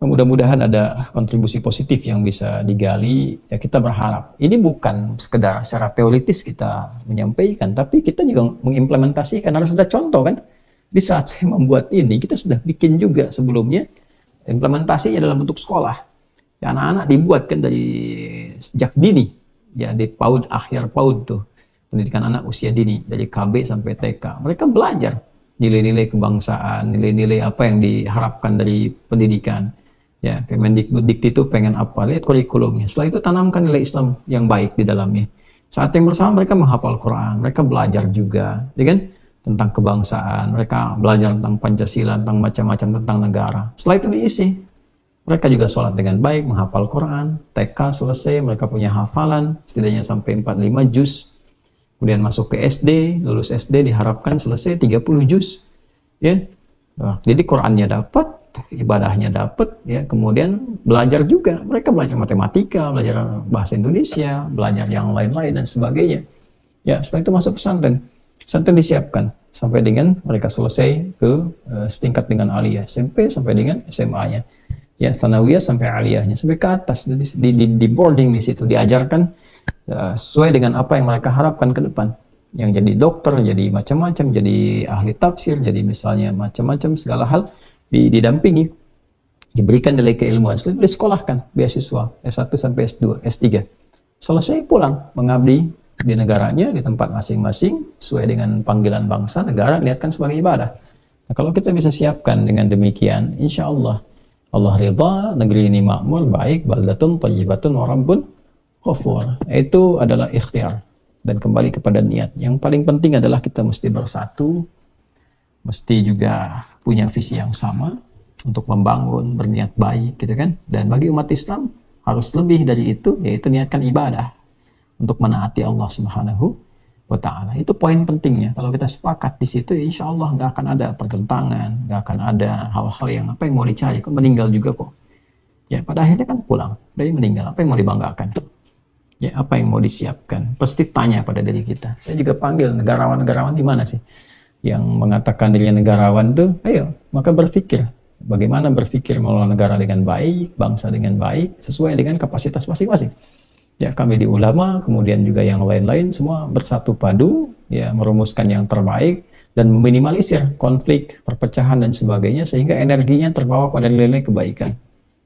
mudah-mudahan ada kontribusi positif yang bisa digali. Ya kita berharap ini bukan sekedar secara teoritis kita menyampaikan, tapi kita juga mengimplementasikan. Harus ada contoh kan. Di saat saya membuat ini, kita sudah bikin juga sebelumnya implementasinya dalam bentuk sekolah. Ya, anak-anak dibuat kan dari sejak dini, ya di PAUD, akhir PAUD tuh, pendidikan anak usia dini, dari KB sampai TK. Mereka belajar nilai-nilai kebangsaan, nilai-nilai apa yang diharapkan dari pendidikan. Ya, Kemendikbud itu pengen apa, lihat kurikulumnya. Setelah itu tanamkan nilai Islam yang baik di dalamnya. Saat yang bersama mereka menghafal Quran, mereka belajar juga, ya kan? Tentang kebangsaan, mereka belajar tentang Pancasila, tentang macam-macam tentang negara. Setelah itu diisi, mereka juga sholat dengan baik, menghafal Quran, TK selesai, mereka punya hafalan, setidaknya sampai 45 juz. Kemudian masuk ke SD, lulus SD diharapkan selesai 30 juz. Ya. Nah, jadi Qurannya dapat, ibadahnya dapat, ya. Kemudian belajar juga, mereka belajar matematika, belajar bahasa Indonesia, belajar yang lain-lain dan sebagainya. Ya, setelah itu masuk pesantren. Pesantren disiapkan sampai dengan mereka selesai ke setingkat dengan aliyah, SMP sampai dengan SMA-nya. Ya, tsanawiyah sampai aliyahnya, sampai ke atas di boarding di situ diajarkan sesuai dengan apa yang mereka harapkan ke depan. Yang jadi dokter, jadi macam-macam, jadi ahli tafsir, jadi misalnya macam-macam segala hal didampingi, diberikan nilai keilmuan, setelah disekolahkan beasiswa S1 sampai S2, S3. Selesai pulang mengabdi di negaranya, di tempat masing-masing sesuai dengan panggilan bangsa, negara niatkan sebagai ibadah. Nah, kalau kita bisa siapkan dengan demikian, insya Allah Allah ridha, negeri ini makmur, baik, baldatun thayyibatun wa rabbun ghafur. Itu adalah ikhtiar dan kembali kepada niat. Yang paling penting adalah kita mesti bersatu, mesti juga punya visi yang sama untuk membangun, berniat baik gitu kan. Dan bagi umat Islam harus lebih dari itu, yaitu niatkan ibadah untuk menaati Allah Subhanahu wa ta'ala. Itu poin pentingnya. Kalau kita sepakat di situ, insya Allah nggak akan ada pertentangan, nggak akan ada hal-hal yang apa yang mau dicari. Kok meninggal juga kok. Ya pada akhirnya kan pulang dari meninggal. Apa yang mau dibanggakan? Ya apa yang mau disiapkan? Pasti tanya pada diri kita. Saya juga panggil negarawan-negarawan di mana sih yang mengatakan dirinya negarawan tuh, ayo, maka berpikir. Bagaimana berpikir mengelola negara dengan baik, bangsa dengan baik, sesuai dengan kapasitas masing-masing. Ya, kami di ulama, kemudian juga yang lain-lain, semua bersatu padu, ya, merumuskan yang terbaik, dan meminimalisir konflik, perpecahan, dan sebagainya, sehingga energinya terbawa pada nilai-nilai kebaikan,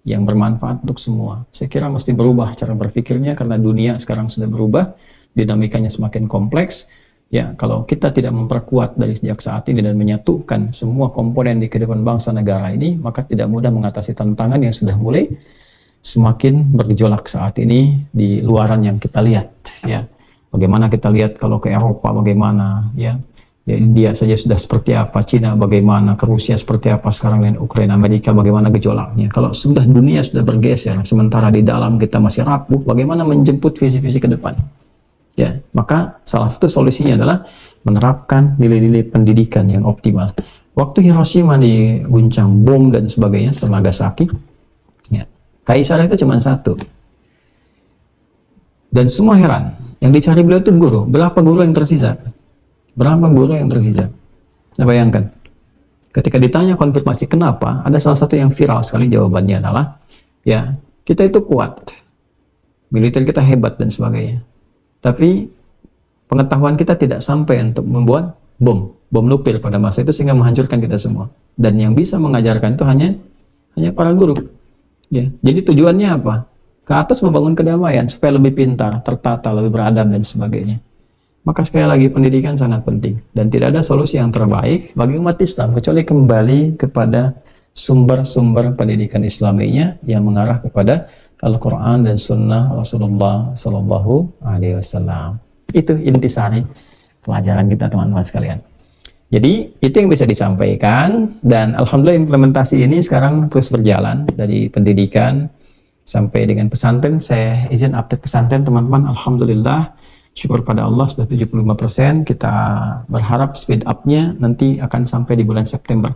yang bermanfaat untuk semua. Saya kira mesti berubah cara berpikirnya, karena dunia sekarang sudah berubah, dinamikanya semakin kompleks. Ya, kalau kita tidak memperkuat dari sejak saat ini dan menyatukan semua komponen di kehidupan bangsa negara ini, maka tidak mudah mengatasi tantangan yang sudah mulai semakin bergejolak saat ini di luaran yang kita lihat. Ya, bagaimana kita lihat kalau ke Eropa bagaimana, ya, India saja sudah seperti apa, Cina bagaimana, ke Rusia seperti apa sekarang, dan Ukraina, Amerika bagaimana gejolaknya. Kalau sudah dunia sudah bergeser, sementara di dalam kita masih rapuh, bagaimana menjemput visi-visi ke depan? Ya, maka salah satu solusinya adalah menerapkan nilai-nilai pendidikan yang optimal. Waktu Hiroshima diguncang bom dan sebagainya, setelah Nagasaki, ya, kaisar itu cuma satu. Dan semua heran, yang dicari beliau itu guru. Berapa guru yang tersisa? Berapa guru yang tersisa? Nah, bayangkan, ketika ditanya konfirmasi kenapa, ada salah satu yang viral sekali jawabannya adalah, ya, kita itu kuat, militer kita hebat dan sebagainya. Tapi pengetahuan kita tidak sampai untuk membuat bom nuklir pada masa itu sehingga menghancurkan kita semua. Dan yang bisa mengajarkan itu hanya para guru. Ya, jadi tujuannya apa? Ke atas membangun kedamaian supaya lebih pintar, tertata, lebih beradab dan sebagainya. Maka sekali lagi pendidikan sangat penting dan tidak ada solusi yang terbaik bagi umat Islam kecuali kembali kepada sumber-sumber pendidikan Islaminya yang mengarah kepada Al-Quran dan Sunnah Rasulullah Sallallahu Alaihi Wasallam. Itu intisari pelajaran kita teman-teman sekalian. Jadi itu yang bisa disampaikan dan alhamdulillah implementasi ini sekarang terus berjalan dari pendidikan sampai dengan pesantren. Saya izin update pesantren teman-teman. Alhamdulillah, syukur pada Allah sudah 75%. Kita berharap speed up-nya nanti akan sampai di bulan September.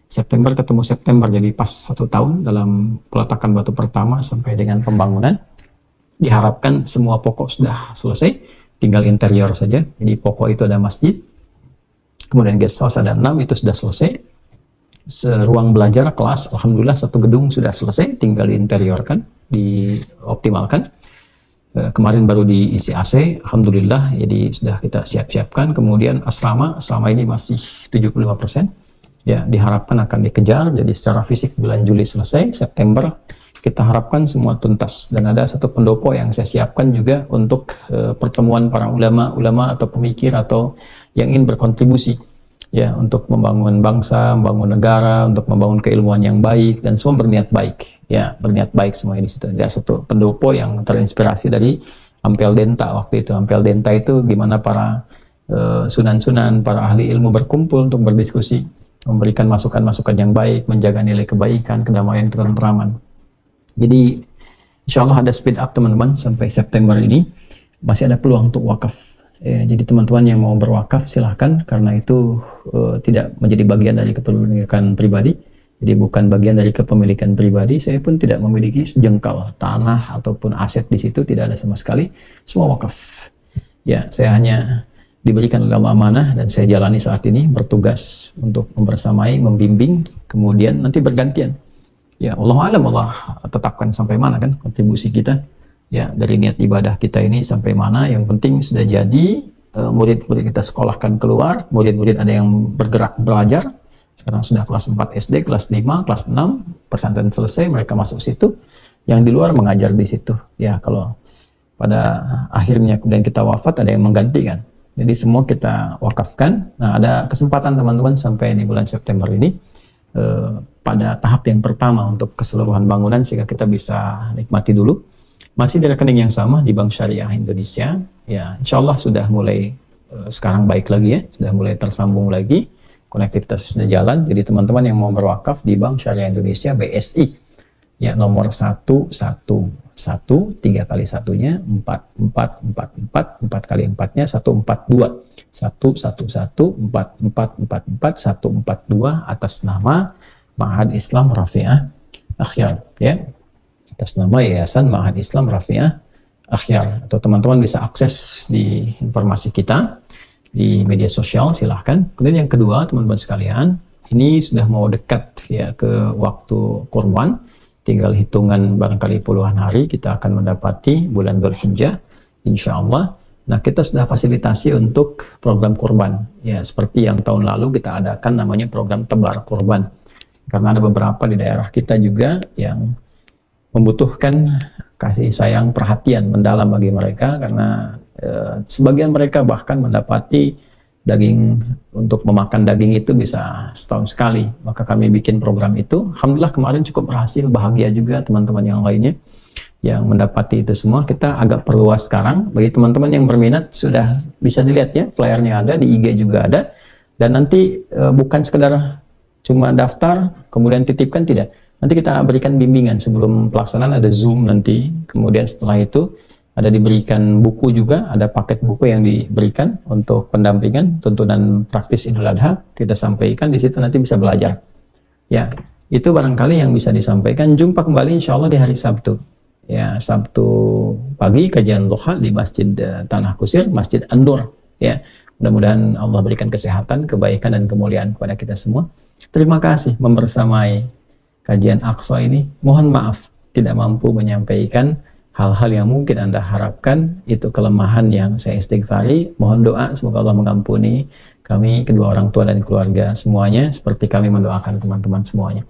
September ketemu September, jadi pas 1 tahun dalam peletakan batu pertama sampai dengan pembangunan. Diharapkan semua pokok sudah selesai, tinggal interior saja. Jadi pokok itu ada masjid, kemudian guest house ada 6, itu sudah selesai. Ruang belajar, kelas, alhamdulillah 1 gedung sudah selesai, tinggal diinteriorkan, dioptimalkan. Kemarin baru diisi AC, alhamdulillah, jadi sudah kita siap-siapkan. Kemudian asrama ini masih 75%. Ya, diharapkan akan dikejar, jadi secara fisik bulan Juli selesai, September kita harapkan semua tuntas. Dan ada 1 pendopo yang saya siapkan juga untuk pertemuan para ulama atau pemikir atau yang ingin berkontribusi ya untuk membangun bangsa, membangun negara, untuk membangun keilmuan yang baik, dan semua berniat baik ya, berniat baik semua ini. Ada 1 pendopo yang terinspirasi dari Ampel Denta waktu itu. Ampel Denta itu gimana para sunan-sunan, para ahli ilmu berkumpul untuk berdiskusi, memberikan masukan-masukan yang baik, menjaga nilai kebaikan, kedamaian, ketentraman. Jadi insya Allah ada speed up teman-teman sampai September ini. Masih ada peluang untuk wakaf. Jadi teman-teman yang mau berwakaf silahkan, karena itu tidak menjadi bagian dari kepemilikan pribadi. Jadi bukan bagian dari kepemilikan pribadi. Saya pun tidak memiliki sejengkal tanah ataupun aset di situ, tidak ada sama sekali. Semua wakaf. Ya, saya hanya diberikan oleh Allah amanah dan saya jalani saat ini, bertugas untuk membersamai, membimbing, kemudian nanti bergantian. Ya, Allah alam, Allah tetapkan sampai mana kan kontribusi kita. Ya, dari niat ibadah kita ini sampai mana, yang penting sudah jadi. Murid-murid kita sekolahkan keluar, murid-murid ada yang bergerak belajar, sekarang sudah kelas 4 SD, kelas 5, kelas 6, pesantren selesai, mereka masuk situ, yang di luar mengajar di situ. Ya, kalau pada akhirnya kemudian kita wafat, ada yang menggantikan. Jadi semua kita wakafkan. Nah, ada kesempatan teman-teman sampai di bulan September ini pada tahap yang pertama untuk keseluruhan bangunan, sehingga kita bisa nikmati dulu. Masih di rekening yang sama di Bank Syariah Indonesia. Ya, insya Allah sudah mulai sekarang baik lagi ya, sudah mulai tersambung lagi, konektivitas sudah jalan. Jadi teman-teman yang mau berwakaf di Bank Syariah Indonesia BSI, ya nomor 111, 3 kali 1-nya 4444, 4 kali 4-nya 142, 111 4444 142, atas nama Ma'had Islam Rafi'ah Akhyar ya, atas nama Yayasan Ma'had Islam Rafi'ah Akhyar. Atau teman-teman bisa akses di informasi kita di media sosial, silahkan. Kemudian yang kedua teman-teman sekalian, ini sudah mau dekat ya ke waktu kurban, tinggal hitungan barangkali puluhan hari kita akan mendapati bulan Dzulhijjah insya Allah. Nah, kita sudah fasilitasi untuk program kurban ya, seperti yang tahun lalu kita adakan namanya program tebar kurban, karena ada beberapa di daerah kita juga yang membutuhkan kasih sayang, perhatian mendalam bagi mereka, karena sebagian mereka bahkan mendapati daging, untuk memakan daging itu bisa setahun sekali. Maka kami bikin program itu, alhamdulillah kemarin cukup berhasil, bahagia juga teman-teman yang lainnya yang mendapati itu semua. Kita agak perluas sekarang, bagi teman-teman yang berminat sudah bisa dilihat ya, flyernya ada, di IG juga ada. Dan nanti bukan sekedar cuma daftar kemudian titipkan, tidak. Nanti kita berikan bimbingan sebelum pelaksanaan, ada Zoom nanti. Kemudian setelah itu ada diberikan buku juga, ada paket buku yang diberikan untuk pendampingan tuntunan praktis Idul Adha. Kita sampaikan di situ, nanti bisa belajar. Ya, itu barangkali yang bisa disampaikan. Jumpa kembali insya Allah di hari Sabtu. Ya, Sabtu pagi kajian duha di Masjid Tanah Kusir, Masjid An-Nur. Ya, mudah-mudahan Allah berikan kesehatan, kebaikan dan kemuliaan kepada kita semua. Terima kasih membersamai kajian Aqsa ini. Mohon maaf tidak mampu menyampaikan hal-hal yang mungkin Anda harapkan, itu kelemahan yang saya istighfari. Mohon doa semoga Allah mengampuni kami, kedua orang tua dan keluarga semuanya, seperti kami mendoakan teman-teman semuanya.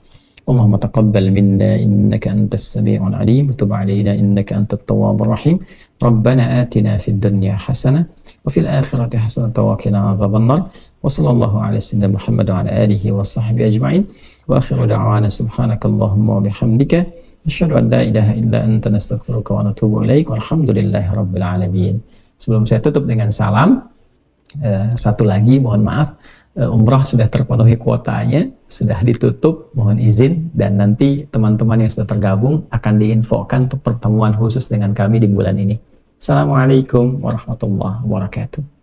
Allahumma taqabbal minna innaka antas sami'ul alim wa tub 'alaina innaka antat tawwabur rahim. Rabbana atina fid dunya hasanah wa fil akhirati hasanah wa qina adzabannar. Wa sallallahu ala sayyidina Muhammad wa ala alihi wa sahbihi ajma'in. Wa akhiru da'wana subhanakallahumma wa bihamdika asyhadu an la ilaha illa anta nastaghfiruka wa natubu ilaik. Walhamdulillahi rabbil alamin. Sebelum saya tutup dengan salam, satu lagi mohon maaf, umrah sudah terpenuhi kuotanya, sudah ditutup, mohon izin, dan nanti teman-teman yang sudah tergabung akan diinfokan untuk pertemuan khusus dengan kami di bulan ini. Assalamualaikum warahmatullahi wabarakatuh.